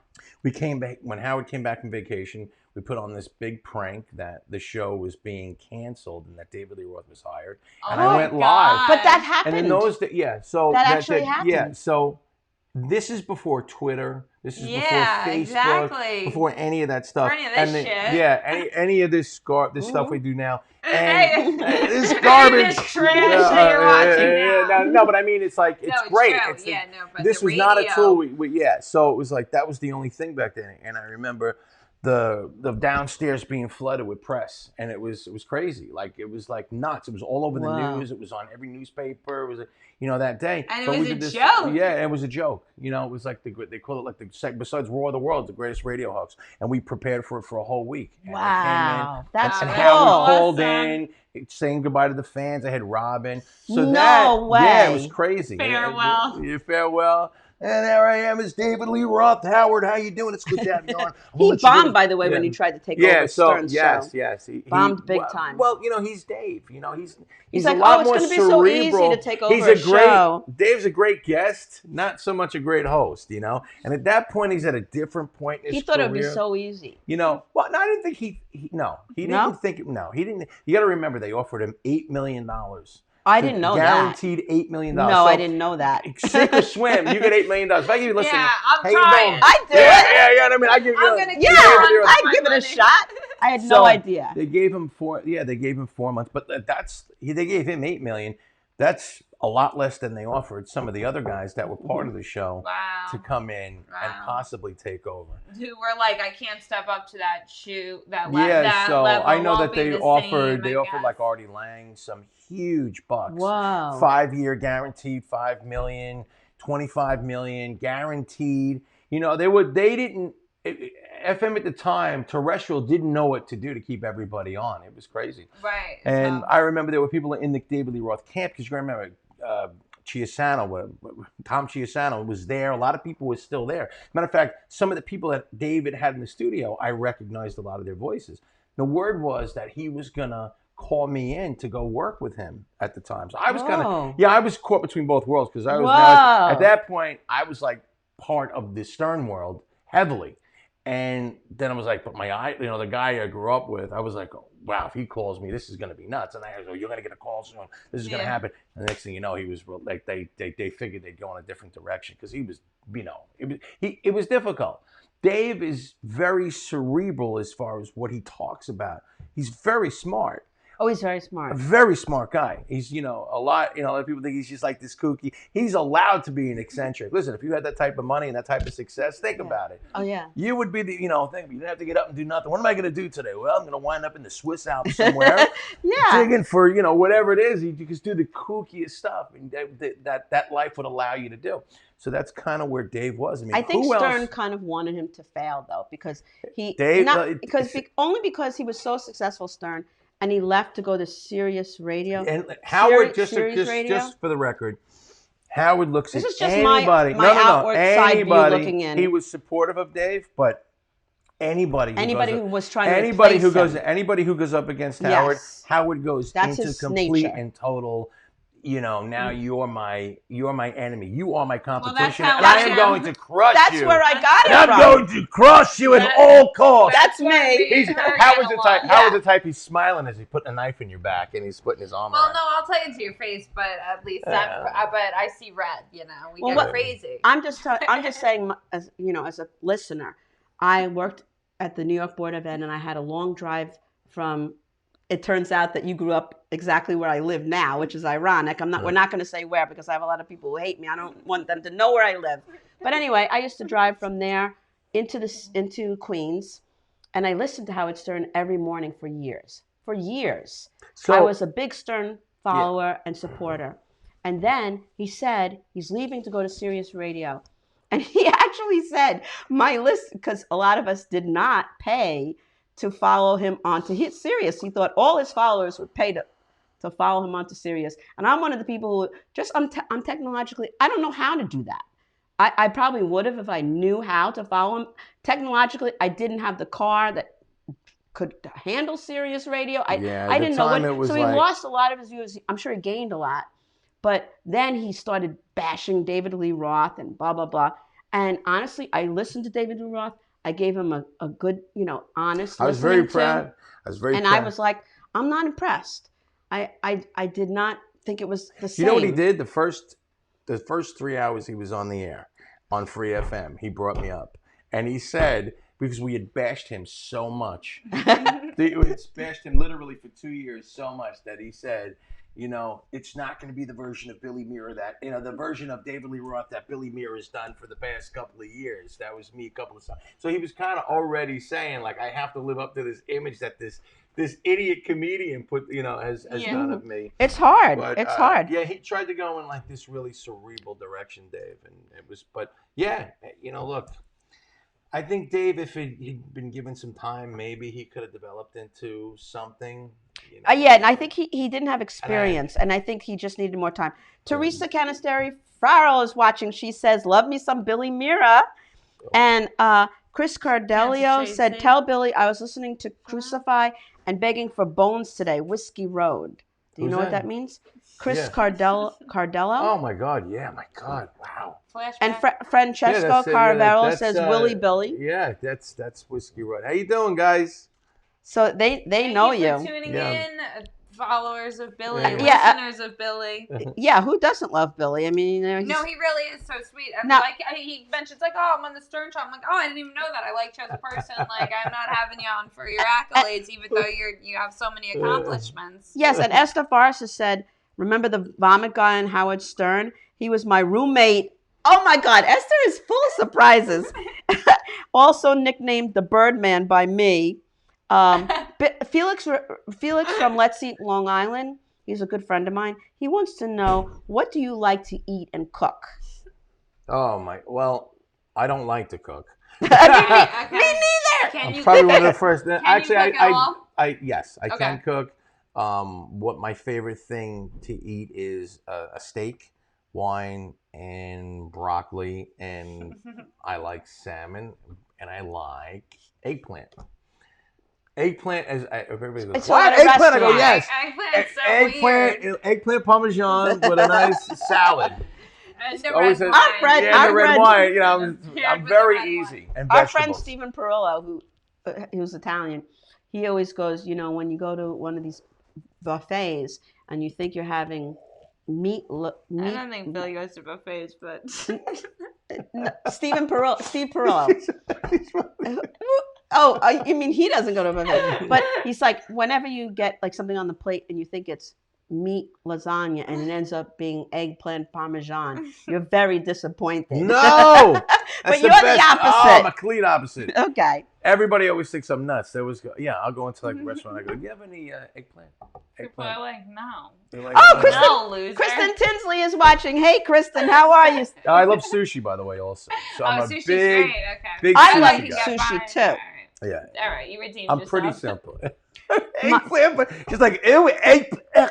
We came back when Howard came back from vacation. We put on this big prank that the show was being canceled and that David Lee Roth was hired. And I went live. But that happened. And in those days, so that actually happened. Yeah, so this is before Twitter. This is before Facebook. Before any of that stuff. Any of this shit. Yeah, any of this stuff we do now. And this garbage. This trash that you're watching now. No, but I mean, it's like, it's great. True. But this the was radio. not a tool. So it was like, that was the only thing back then. And I remember the downstairs being flooded with press, and it was crazy. Like, it was like nuts. It was all over the news. It was on every newspaper. It was that day. And it was a joke. Yeah, it was a joke. It was like they call it like besides War of the Worlds, the greatest radio hoax. And we prepared for it for a whole week. And wow, that's cool. And Howard called in, saying goodbye to the fans. I had Robin. So no way. Yeah, it was crazy. Farewell. Farewell. And there I am, it's David Lee Roth. Howard, how you doing? It's good to have you on. He bombed, by the way, when he tried to take over Stern's show. Yes. He bombed big time. Well, he's Dave. He's like, a lot it's more going to be cerebral. so easy to take over a show. Dave's a great guest, not so much a great host, And at that point, he's at a different point in his career. He thought it would be so easy. Well, no, I didn't think he didn't think it. No, he didn't. You got to remember, they offered him $8 million. I didn't know guaranteed that. $8 million. No, so, I didn't know that. Sink or swim, you get $8 million. If I give you, listen, I'm how trying. you doing? I do it. Yeah. I mean, I give you. I'm gonna I'd give it a shot. I had no idea. They gave him 4 months, but they gave him $8 million. That's a lot less than they offered some of the other guys that were part of the show to come in and possibly take over. Who were like, I can't step up to that shoe, that so level. I know that they offered like Artie Lang some huge bucks. Wow. 5-year guaranteed, $5 million, $25 million guaranteed. They didn't. FM at the time, terrestrial didn't know what to do to keep everybody on. It was crazy. Right. And I remember there were people in the David Lee Roth camp, because you remember Tom Chiasano was there. A lot of people were still there. Matter of fact, some of the people that David had in the studio, I recognized a lot of their voices. The word was that he was going to call me in to go work with him at the time. So I was I was caught between both worlds, because I was at that point, I was like part of the Stern world heavily. And then I was like, but the guy I grew up with, I was like, oh, wow, if he calls me, this is going to be nuts. And I was like, you're going to get a call soon. This is going to happen. And the next thing you know, he was like, they figured they'd go in a different direction, because he was, it was difficult. Dave is very cerebral as far as what he talks about. He's very smart. Oh, he's very smart. A very smart guy. He's, a lot of people think he's just like this kooky. He's allowed to be an eccentric. Listen, if you had that type of money and that type of success, think about it. Oh, yeah. You would be the, you didn't have to get up and do nothing. What am I going to do today? Well, I'm going to wind up in the Swiss Alps somewhere. Digging for, whatever it is. You just do the kookiest stuff. And that life would allow you to do. So that's kind of where Dave was. I think Stern kind of wanted him to fail, though, because only because he was so successful, Stern. And he left to go to Sirius Radio. And Howard, just for the record, Howard looks at anybody. My outward side view looking in. He was supportive of Dave, but anybody who was trying to replace him. Anybody who goes up against Howard, Howard goes into complete and total. Now you're my enemy. You are my competition, and I am going to crush you. That's where I got it from. I'm going to crush you at all costs. That's me. Howard's the type. He's smiling as he's putting a knife in your back, and he's putting his arm around. Well, no, I'll tell it to your face, but at least but I see red. We get crazy. I'm just saying, as a listener, I worked at the New York Board of Ed, and I had a long drive from. It turns out that you grew up exactly where I live now, which is ironic. We're not going to say where, because I have a lot of people who hate me. I don't want them to know where I live. But anyway, I used to drive from there into Queens, and I listened to Howard Stern every morning for years. For years. So I was a big Stern follower and supporter. And then he said he's leaving to go to Sirius Radio. And he actually said, my list, because a lot of us did not pay to follow him onto Sirius. He thought all his followers would pay to follow him onto Sirius. And I'm one of the people who I'm technologically, I don't know how to do that. I probably would have if I knew how to follow him. Technologically, I didn't have the car that could handle Sirius Radio. I didn't know what. So he lost a lot of his views. I'm sure he gained a lot. But then he started bashing David Lee Roth and blah, blah, blah. And honestly, I listened to David Lee Roth. I gave him a good, honest. I was very proud. And I was like, I'm not impressed. I did not think it was the same. You know what he did? The first 3 hours he was on the air on Free FM, he brought me up. And he said, because we had bashed him so much, we had bashed him literally for 2 years so much that he said, it's not going to be the version of Billy Mira the version of David Lee Roth that Billy Mira has done for the past couple of years. That was me a couple of times. So he was kind of already saying, like, I have to live up to this image that this idiot comedian has done of me. It's hard. But, it's hard. Yeah, he tried to go in like this really cerebral direction, Dave, and it was. But yeah, look. I think Dave, if he'd been given some time, maybe he could have developed into something. You know? Yeah, and I think he didn't have experience, and I think he just needed more time. Teresa Canisteri Farrell is watching. She says, "Love me some Billy Mira," and Chris Cardelio said, "Tell Billy I was listening to Crucify and begging for bones today. Whiskey Road." Do you know what that means? Chris Cardello. Oh my God! Yeah, my God! Wow. Flashback. And Francesco Caravello says Willy Billy. Yeah, that's Whiskey Road. How you doing, guys? So they know you. Thank you for tuning in, followers of Billy, listeners of Billy. Yeah, who doesn't love Billy? I mean, no, he really is so sweet. And he mentions like, "Oh, I'm on the Stern Show." I'm like, "Oh, I didn't even know that. I liked you as a person. Like, I'm not having you on for your accolades, even though you have so many accomplishments." Yes, and Esther Farsa said, "Remember the vomit guy on Howard Stern? He was my roommate." Oh my God, Esther is full of surprises. Also nicknamed the Birdman by me. Felix from Let's Eat Long Island, he's a good friend of mine. He wants to know, what do you like to eat and cook? Oh my! Well, I don't like to cook. Me neither. I'm probably one of the first. Actually, you cook at all? Yes, I can cook. What my favorite thing to eat is a steak, wine, and broccoli, and I like salmon, and I like eggplant. Eggplant, as everybody goes, what? Eggplant? I go, yes. Eggplant's so weird. Eggplant parmesan with a nice salad. And the Always red has- wine. the red wine. You know, I'm very easy. And Our vegetables. friend Stephen Perillo, who's Italian, he always goes, you know, when you go to one of these buffets and you think you're having meat. I don't think Billy goes to buffets, but Steve Perillo. Oh, you mean he doesn't go to a buffet? But he's like, whenever you get like something on the plate and you think it's meat lasagna and it ends up being eggplant parmesan, you're very disappointed. No, but you're the opposite. Oh, I'm a complete opposite. Okay. Everybody always thinks I'm nuts. They always go, yeah, I'll go into like a restaurant. I go, do you have any eggplant? people are like, no. Like, oh, Kristen, no, loser. Kristen Tinsley is watching. Hey, Kristen, how are you? I love sushi, by the way, also. So I'm a sushi's big, great. Okay. big I sushi like guy. sushi too. All right. Yeah. All right, you redeemed I'm yourself. pretty simple. Eggplant, but she's like, ew, eggplant. I was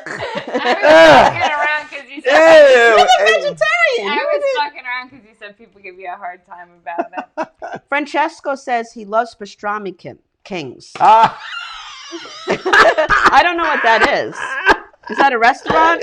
fucking around because you said You're the vegetarian. I was fucking around because you said people give you a hard time about it. Francesco says he loves pastrami kings. Ah. I don't know what that is. Is that a restaurant?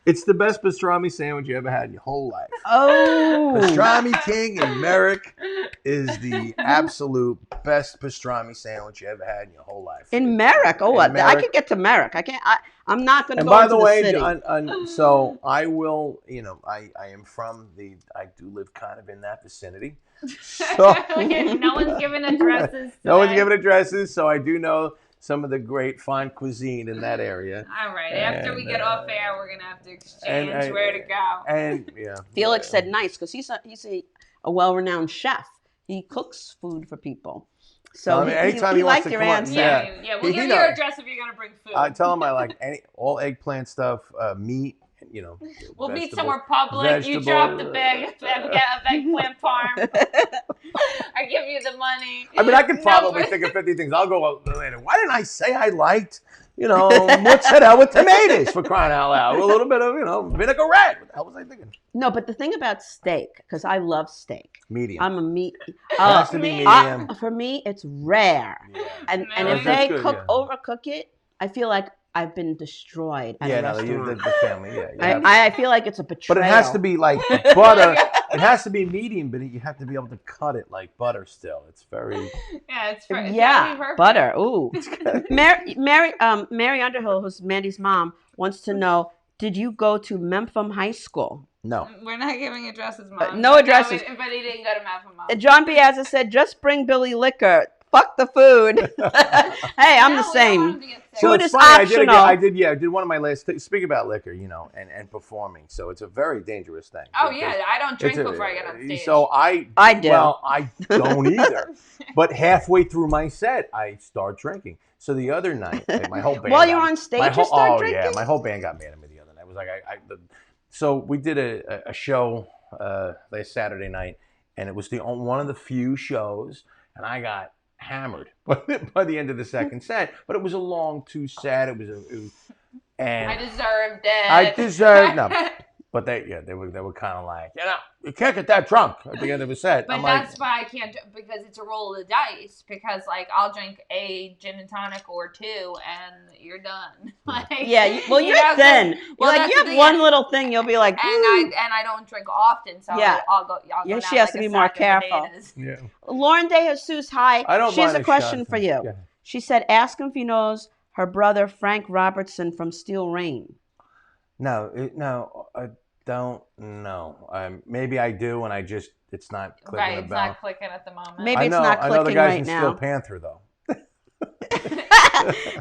It's the best pastrami sandwich you ever had in your whole life. Oh. Pastrami King in Merrick is the absolute best pastrami sandwich you ever had in your whole life. In Merrick? Oh, In Merrick. I could get to Merrick. I can't. I'm not going to And go by into the way, city. so I will, I am from I do live kind of in that vicinity. So No one's giving addresses. no one's today. giving addresses, so I do know some of the great fine cuisine in that area. All right. After we get off air, we're gonna have to exchange where to go. And yeah, Felix said nice because he's a well-renowned chef. He cooks food for people. So anytime he he wants liked to your come on, answer. Yeah. We'll give you your address if you're gonna bring food. I tell him I like all eggplant stuff, meat. We'll meet vegetables, somewhere public. You drop the bag, get a eggplant farm. I give you the money. I mean, I could probably think of 50 things. I'll go later. Why didn't I say I liked, mozzarella with tomatoes, for crying out loud? A little bit of, vinaigrette. What the hell was I thinking? No, but the thing about steak, because I love steak. Medium. I'm a meat. It has to be medium. For me, it's rare. Yeah. And Really? if they That's good, overcook it, I feel like I've been destroyed at a restaurant. The family, yeah. I feel like it's a betrayal. But it has to be like butter. It has to be medium, but you have to be able to cut it like butter still. It's very... Yeah, it's perfect. Butter. Ooh. Mary Underhill, who's Mandy's mom, wants to know, did you go to Memphis High School? No. We're not giving addresses, Mom. No addresses. But he didn't go to Memphis. John Piazza said, just bring Billy liquor. Fuck the food. Hey, I'm the same. Food is optional. I did one of my last. Speak about liquor, and performing. So it's a very dangerous thing. Oh yeah, I don't drink before I get on stage. So I do. Well, I don't either. But halfway through my set, I start drinking. So the other night, my whole band. While you're on stage, you start drinking? Yeah, my whole band got mad at me the other night. It was like so we did a show last Saturday night, and it was one of the few shows, and I got hammered by the end of the second set. But it was a long 2 set. And I deserved it. I deserved no. But they were kind of like, you can't get that drunk at the end of a set. But that's why I can't, because it's a roll of the dice. Because like I'll drink a gin and tonic or 2, and you're done. Like, yeah, you're thin. You have one little thing, you'll be like, and I don't drink often, so I'll go. Down she has to be more careful. Yeah. Lauren De Jesus, hi. She has a question for you. Yeah. She said, ask him if he knows her brother Frank Robertson from Steel Rain. No, I don't know. Maybe I do, and it's not clicking. Right, it's not clicking at the moment. Maybe it's not clicking right now. I know the guys in Steel Panther, though.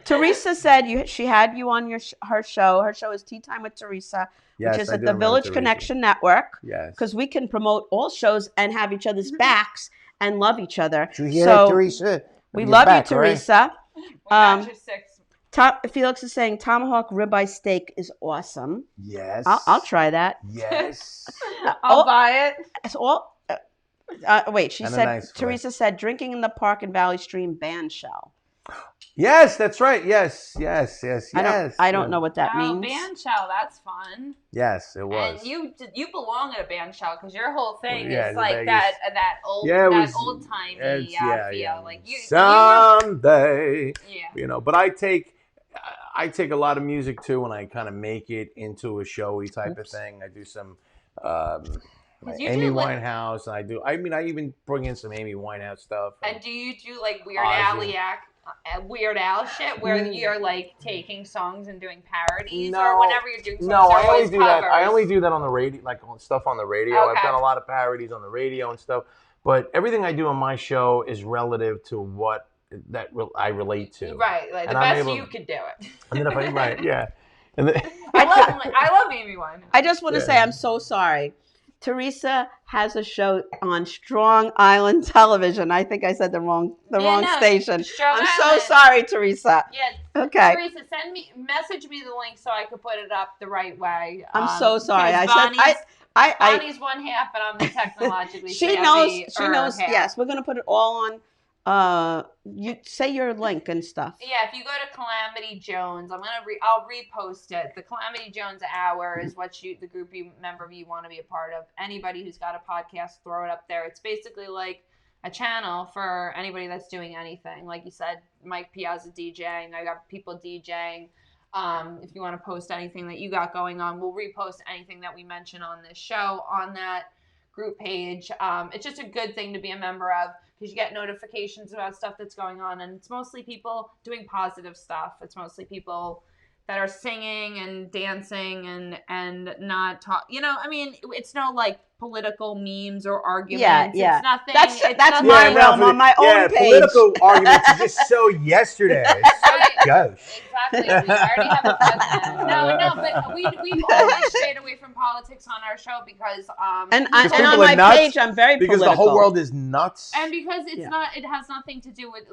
Teresa said she had you on her show. Her show is Tea Time with Teresa, which is at the Village Connection Network. Yes. Because we can promote all shows and have each other's backs and love each other. Did you hear that, Teresa? We love you, Teresa. Right? We got your 6. Felix is saying tomahawk ribeye steak is awesome. Yes. I'll try that. Yes. I'll buy it. It's all. Wait, she said. Teresa said drinking in the Park and Valley Stream band shell. Yes, that's right. Yes. I don't know what that means. Band shell, that's fun. Yes, it was. And you belong at a band shell because your whole thing is like that old timey feel. Like someday. But I take a lot of music too, and I kind of make it into a showy type of thing. I do some Amy Winehouse, and I even bring in some Amy Winehouse stuff. And do you do like Weird Al shit where you're like taking songs and doing parodies, or whenever you're doing songs? No, I only do that. I only do that on the radio, like on stuff on the radio. Okay. I've done a lot of parodies on the radio and stuff, but everything I do on my show is relative to what I relate to. Right, like the best you could do it. And then if and then, I love Amy Winehouse. I just want to say I'm so sorry. Teresa has a show on Strong Island Television. I think I said the wrong station. I'm so sorry, Teresa. Yeah. Okay. Teresa, message me the link so I could put it up the right way. I'm so sorry. Bonnie's one half, and I'm the technologically She knows. Half. Yes, we're gonna put it all on. You say your link and stuff. Yeah, if you go to Calamity Jones, I'll repost it. The Calamity Jones Hour is what the group member you want to be a part of. Anybody who's got a podcast, throw it up there. It's basically like a channel for anybody that's doing anything. Like you said, Mike Piazza DJing. I got people DJing. If you want to post anything that you got going on, we'll repost anything that we mention on this show on that group page. It's just a good thing to be a member of, because you get notifications about stuff that's going on, and it's mostly people doing positive stuff. It's mostly people that are singing and dancing and not talk. It's no like political memes or arguments. Yeah. It's nothing. That's my realm on my own page. Political arguments is just so yesterday. Gosh. Exactly. We already have a president. No, but we've always stayed away from politics on our show because and on my page I'm very because political. The whole world is nuts. And because it has nothing to do with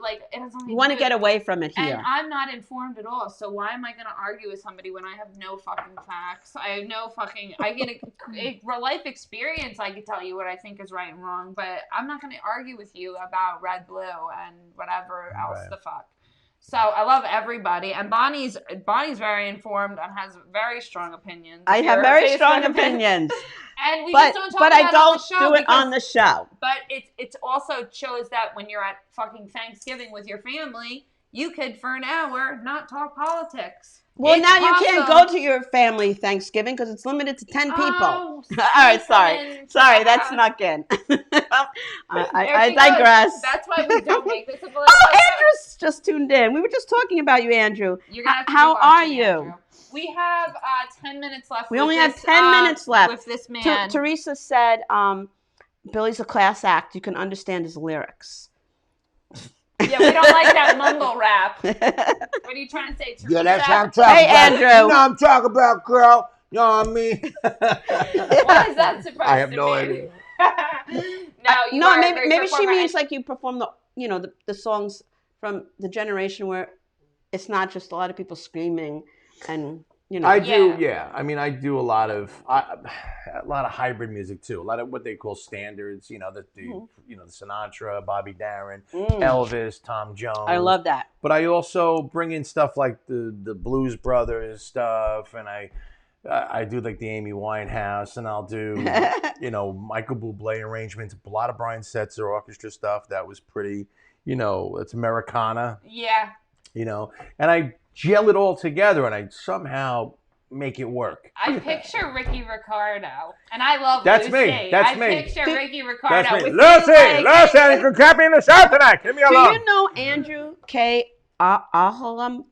you want to get away from it here. And I'm not informed at all. So why am I going to argue with somebody when I have no fucking facts? I have no fucking. I get a life experience. I can tell you what I think is right and wrong, but I'm not going to argue with you about red, blue, and whatever else the fuck. So I love everybody, and Bonnie's very informed and has very strong opinions. I have very strong opinions, and just don't talk about I don't do it because, on the show. But it also shows that when you're at fucking Thanksgiving with your family, you could for an hour not talk politics. Well, now you can't go to your family Thanksgiving because it's limited to 10 people. All right, sorry, that's snuck in. I digress. That's why we don't make this a political. Andrew's just tuned in. We were just talking about you, Andrew. How are you? Andrew. We have 10 minutes left. We only have 10 minutes left with this man. Teresa said, "Billy's a class act. You can understand his lyrics." Yeah, we don't like that mumble rap. What are you trying to say, Teresa? Yeah, that's what I'm talking about. Hey, Andrew. You know what I'm talking about, girl. You know what I mean? Why is that surprising? I have no idea. Maybe she means like you perform the songs from the generation where it's not just a lot of people screaming and You know. I do, yeah. I mean, I do a lot of hybrid music too. A lot of what they call standards. You know, the Sinatra, Bobby Darin, Elvis, Tom Jones. I love that. But I also bring in stuff like the Blues Brothers stuff, and I do like the Amy Winehouse, and I'll do Michael Bublé arrangements. A lot of Brian Setzer orchestra stuff that was pretty. It's Americana. Yeah. And I gel it all together, and I somehow make it work. I picture Ricky Ricardo, and I love That's Lucy. me. That's me. I picture Ricky Ricardo. That's me. Lucy, you can't be in the show tonight. Leave me alone. Do you know Andrew K. Album?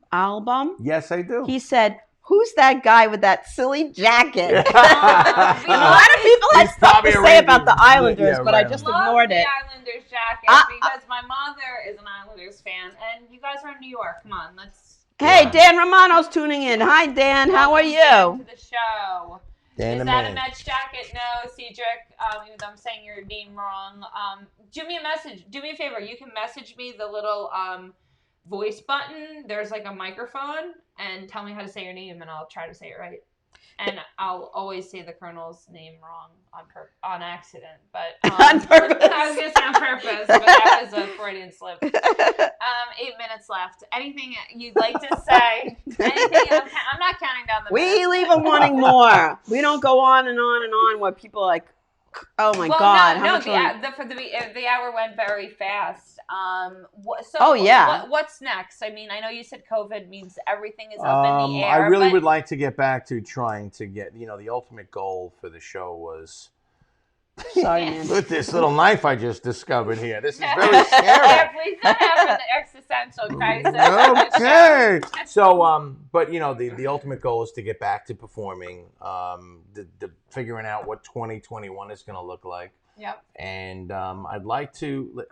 Yes, I do. He said, "Who's that guy with that silly jacket?" A lot of people have stuff to say about the Islanders, but I just ignored it. The Islanders jacket because my mother is an Islanders fan, and you guys are in New York. Come on, let's. Hey, Dan Romano's tuning in. Hi, Dan. How are you? To the show. Dan is the that man. a Mets jacket? No, Cedric. Even though I'm saying your name wrong. Do me a message. Do me a favor. You can message me the little voice button. There's like a microphone, and tell me how to say your name, and I'll try to say it right. And I'll always say the Colonel's name wrong on accident, but on purpose. I was gonna say on purpose, but that was a Freudian slip. 8 minutes left. Anything you'd like to say? Anything? I'm not counting down the minutes. We leave them wanting more. We don't go on and on and on where people are like, oh my God. The hour went very fast. What's next? I mean, I know you said COVID means everything is up in the air. I really would like to get back to trying to get, the ultimate goal for the show was. Sorry, man. With this little knife I just discovered here. This is very scary. Please not have an existential crisis. Okay. So, but the ultimate goal is to get back to performing. The figuring out what 2021 is going to look like. Yep. And I'd like to,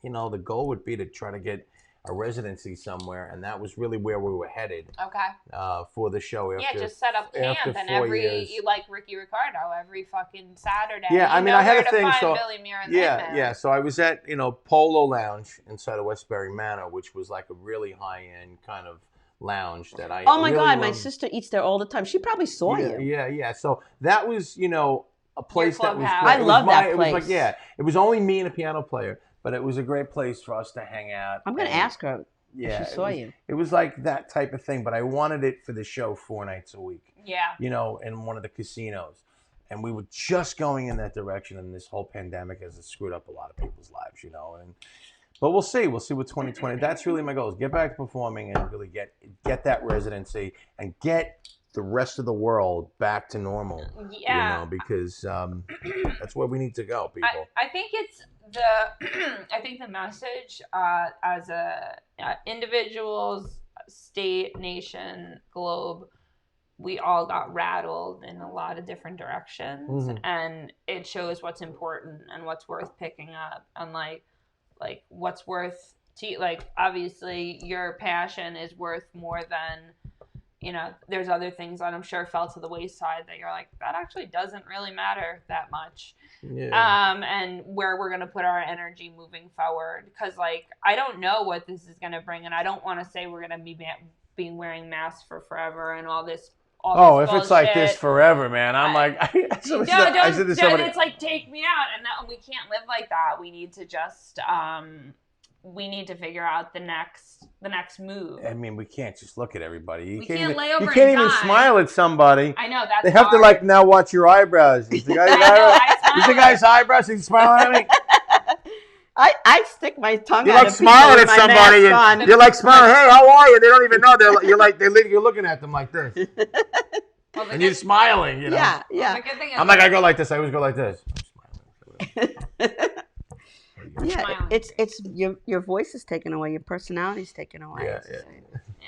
the goal would be to try to get a residency somewhere, and that was really where we were headed. Okay. For the show. Just set up camp, and you like Ricky Ricardo every fucking Saturday. Yeah, I mean, I had a thing. So Billy Mira the Hitman. yeah. So I was at Polo Lounge inside of Westbury Manor, which was like a really high end kind of lounge that I. Oh my God, my sister eats there all the time. She probably saw you. Yeah. So that was a place that was. I love that place. It was like it was only me and a piano player. But it was a great place for us to hang out. I'm going to ask her if she saw you. It was like that type of thing, but I wanted it for the show 4 nights a week. Yeah. In one of the casinos. And we were just going in that direction, and this whole pandemic has screwed up a lot of people's lives, But we'll see. We'll see what 2020. That's really my goal, is get back to performing and really get that residency and get the rest of the world back to normal. Yeah. Because that's where we need to go, people. I think it's I think the message as individuals, state, nation, globe, we all got rattled in a lot of different directions, and it shows what's important and what's worth picking up, and like what's worth obviously your passion is worth more than. There's other things that I'm sure fell to the wayside that you're like, that actually doesn't really matter that much. Yeah. And where we're going to put our energy moving forward. Because, I don't know what this is going to bring. And I don't want to say we're going to be wearing masks for forever and all this. If it's like this forever, man, I'm I said to somebody, it's like, take me out. And we can't live like that. We need to just... we need to figure out the next move. I mean, we can't just look at everybody. We can't lay over and You can't even die. smile at somebody. I know, that's They have hard. to now watch your eyebrows. Is the guy's eyebrows? He's smiling at me. I stick my tongue You're out. like smiling at somebody. And you're like smiling. Hey, how are you? They don't even know. You're looking at them like this. And you're smiling. Yeah. Well, the good thing is I go like this. I always go like this. Yeah, it's your voice is taken away, your personality is taken away. Yeah.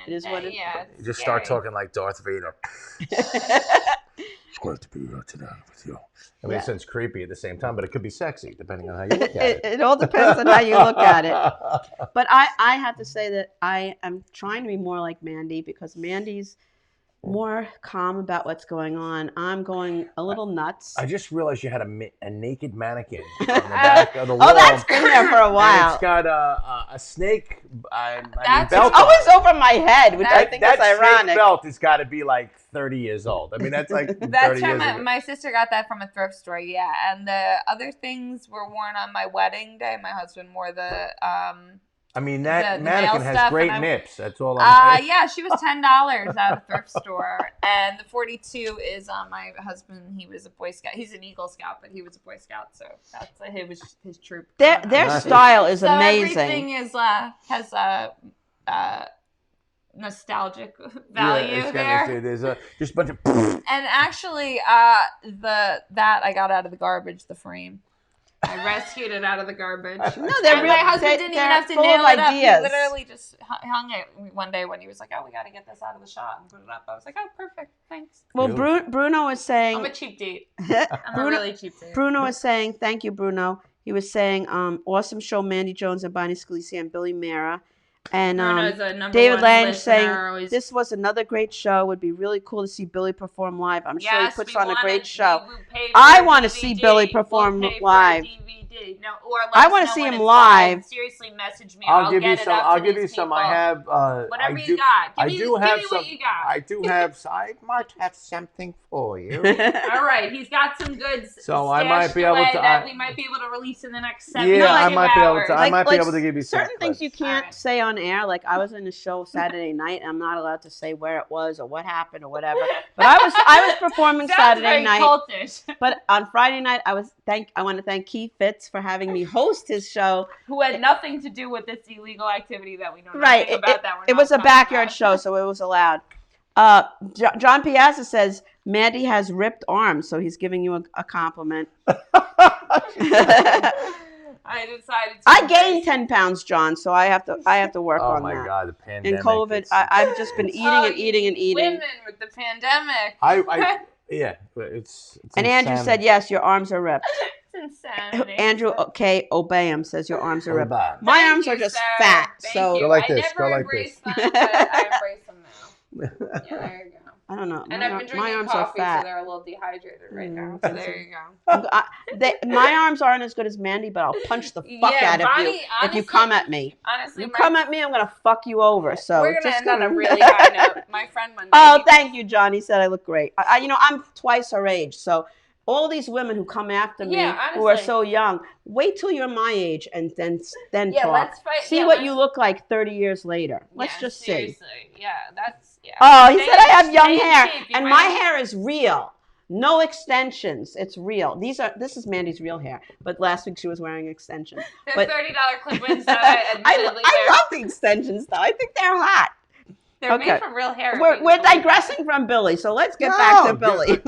It is what it is. You just start talking like Darth Vader. It's great to be here today with you. I mean, it sounds creepy at the same time, but it could be sexy depending on how you look at it. It all depends on how you look at it. But I have to say that I am trying to be more like Mandy, because Mandy's more calm about what's going on. I'm going a little nuts. I just realized you had a naked mannequin on the back of the wall. Oh, that's been there for a while. And it's got a snake That's belt. It's always over my head, which I think is that ironic. snake belt has got to be like 30 years old. I mean, that's like 30 That's years from ago. my sister got that from a thrift store, yeah. And the other things were worn on my wedding day. My husband wore the I mean, that the mannequin nail has stuff, great and nips. That's all I'm saying. yeah, she was $10 at a thrift store, and the 42 is my husband. He was a Boy Scout. He's an Eagle Scout, but he was a Boy Scout, so that's his troop. Their Nice. style is so amazing. everything is has nostalgic value it's there. There's just a bunch of. And actually, that I got out of the garbage, the frame. I rescued it out of the garbage. No, they're And real. my husband didn't even have to full nail of it up. He ideas. literally just hung it one day when he was like, "Oh, we got to get this out of the shot and put it up." I was like, "Oh, perfect, thanks." Well, Cute. Bruno is saying. I'm a cheap date. I'm a really cheap date. Bruno is saying, thank you, Bruno. He was saying, awesome show, Mandy Jones and Bonnie Scalisi and Billy Mira. And Bruno's a number David one Lange listener, saying, always- this was another great show. Would be really cool to see Billy perform live. I'm sure he Yes, puts we on a wanna- great show. we will pay for I a wanna see DVD. Billy perform We'll pay for a live. DVD. No, or let I us wanna know see when him it's live. live. Seriously, message me. I'll give get you it some. up I'll to give these you some. people. I have. Whatever you got. I do have give me some. what you got. I do have. I might have something for you. All right, he's got some goods. So I might be able away to- that we might be able to release in the next 7 Yeah, I might be able hours. to- I might be able to give you some certain things you clips. can't Alright. say on air. Like I was in a show Saturday night, and I'm not allowed to say where it was or what happened or whatever. But I was performing Sounds Saturday very night. cultish. But on Friday night, I want to thank Keith Fitz for having me host his show. Who had nothing to do with this illegal activity that we know nothing Right. about. That we're It not was a talking backyard about. show, so it was allowed. John Piazza says Mandy has ripped arms, so he's giving you a compliment. I decided to I gained 10 pounds, John, so I have to work Oh on my that. God, the pandemic. In COVID, it's- I've just been eating and you eating and eating. Women with the pandemic. Yeah, it's And Andrew insanity. said, yes, your arms are ripped. It's insanity. Andrew K. Obeyham says your arms are ripped. Hold on. My Thank arms you, are just sir. fat, Thank so you. Go like I this, never go like embraced this. them, but I embrace them now. Yeah, there you go. I don't know. And I've been My drinking arms are coffee, so fat. they're a little dehydrated right now. Mm. So there you go. My arms aren't as good as Mandy, but I'll punch the fuck Yeah, out of you Bonnie, if you honestly- come at me. Honestly, You come at me, I'm gonna fuck you over. So we're gonna just end on a really high note. My friend Monday. Oh, thank you, John. He said I look great. I'm twice her age, so all these women who come after me Yeah, who are honestly. so young, wait till you're my age and then Yeah, talk. let's fight. See yeah, what let's- you look like 30 years later. Let's yeah, just see. seriously. Yeah, that's yeah. Oh, he Stay said I have in young shape. hair, You and might- my hair is real. No extensions. It's real. This is Mandy's real hair, but last week she was wearing extensions. The but- $30 clip-ins that admittedly I love the extensions though. I think they're hot. they're okay. made from real hair. if We're you believe digressing from Billy, so let's get back to No, Billy.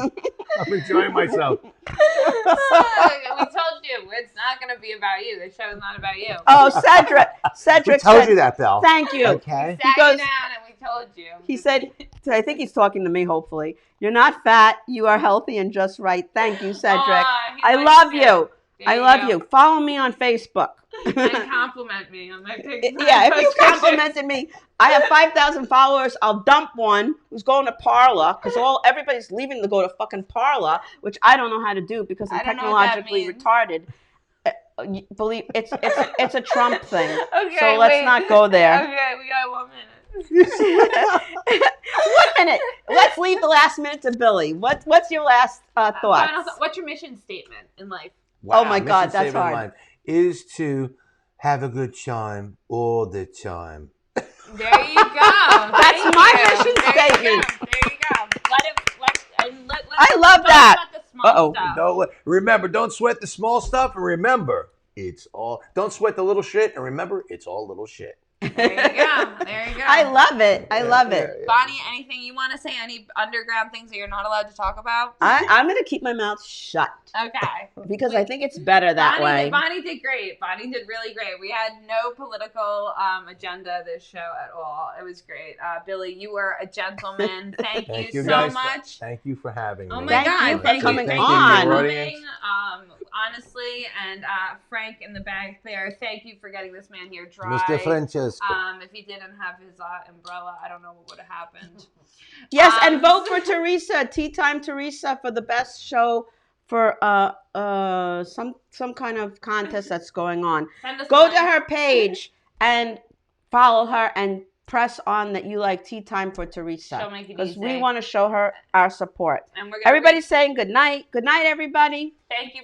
I'm enjoying myself. that. We told you it's not going to be about you. The show is not about you. Oh, Cedric We told said, you that, Belle. thank you. Okay. Sat goes- you down and we told you. He said, I think he's talking to me, hopefully. You're not fat. You are healthy and just right. Thank you, Cedric. Aw, he I likes love it. you. There I love go. you. Follow me on Facebook. And compliment me on my picture. Yeah, if you complimented me, I have 5,000 followers. I'll dump one who's going to Parler because everybody's leaving to go to fucking Parler, which I don't know how to do because I'm I don't know what that technologically means. retarded. Believe it's a Trump thing. Okay, So let's wait. not go there. Okay, we got 1 minute. 1 minute. Let's leave the last minute to Billy. What's your last thoughts? Final thought. What's your mission statement in life? Oh my God, mission that's statement in hard. life is to have a good time all the time. There you go. That's Thank my you. mission There you statement. go. There you go. Let I love that. Sweat the small stuff. Remember, don't sweat the small stuff, and remember, don't sweat the little shit, and remember, it's all little shit. There you go. There you go. I love it. I love it. Yeah. Bonnie, anything you want to say? Any underground things that you're not allowed to talk about? I'm going to keep my mouth shut Okay. because I think it's better that way. Bonnie did great. Bonnie did really great. We had no political agenda this show at all. It was great. Billy, you were a gentleman. Thank you so guys. much. Thank you for having me. Oh my Thank God! you for Thank coming you on. for Audience. coming. Honestly, and Frank in the back there. Thank you for getting this man here dry. Mr. Francesco. If he didn't have his umbrella, I don't know what would have happened. Yes, and vote for Teresa, Tea Time Teresa, for the best show for some kind of contest that's going on. Go to her page and follow her and press on that you like Tea Time for Teresa, because we want to show her our support. Everybody's saying good night. Good night, everybody.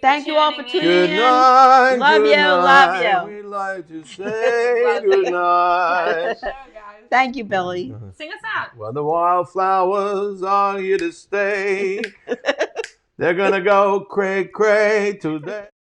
Thank you all for tuning in. Good night. Love good you. night. Love you. We like to say good night. Thank you, Billy. Sing us out. Well, the wildflowers are here to stay. They're gonna go cray cray today.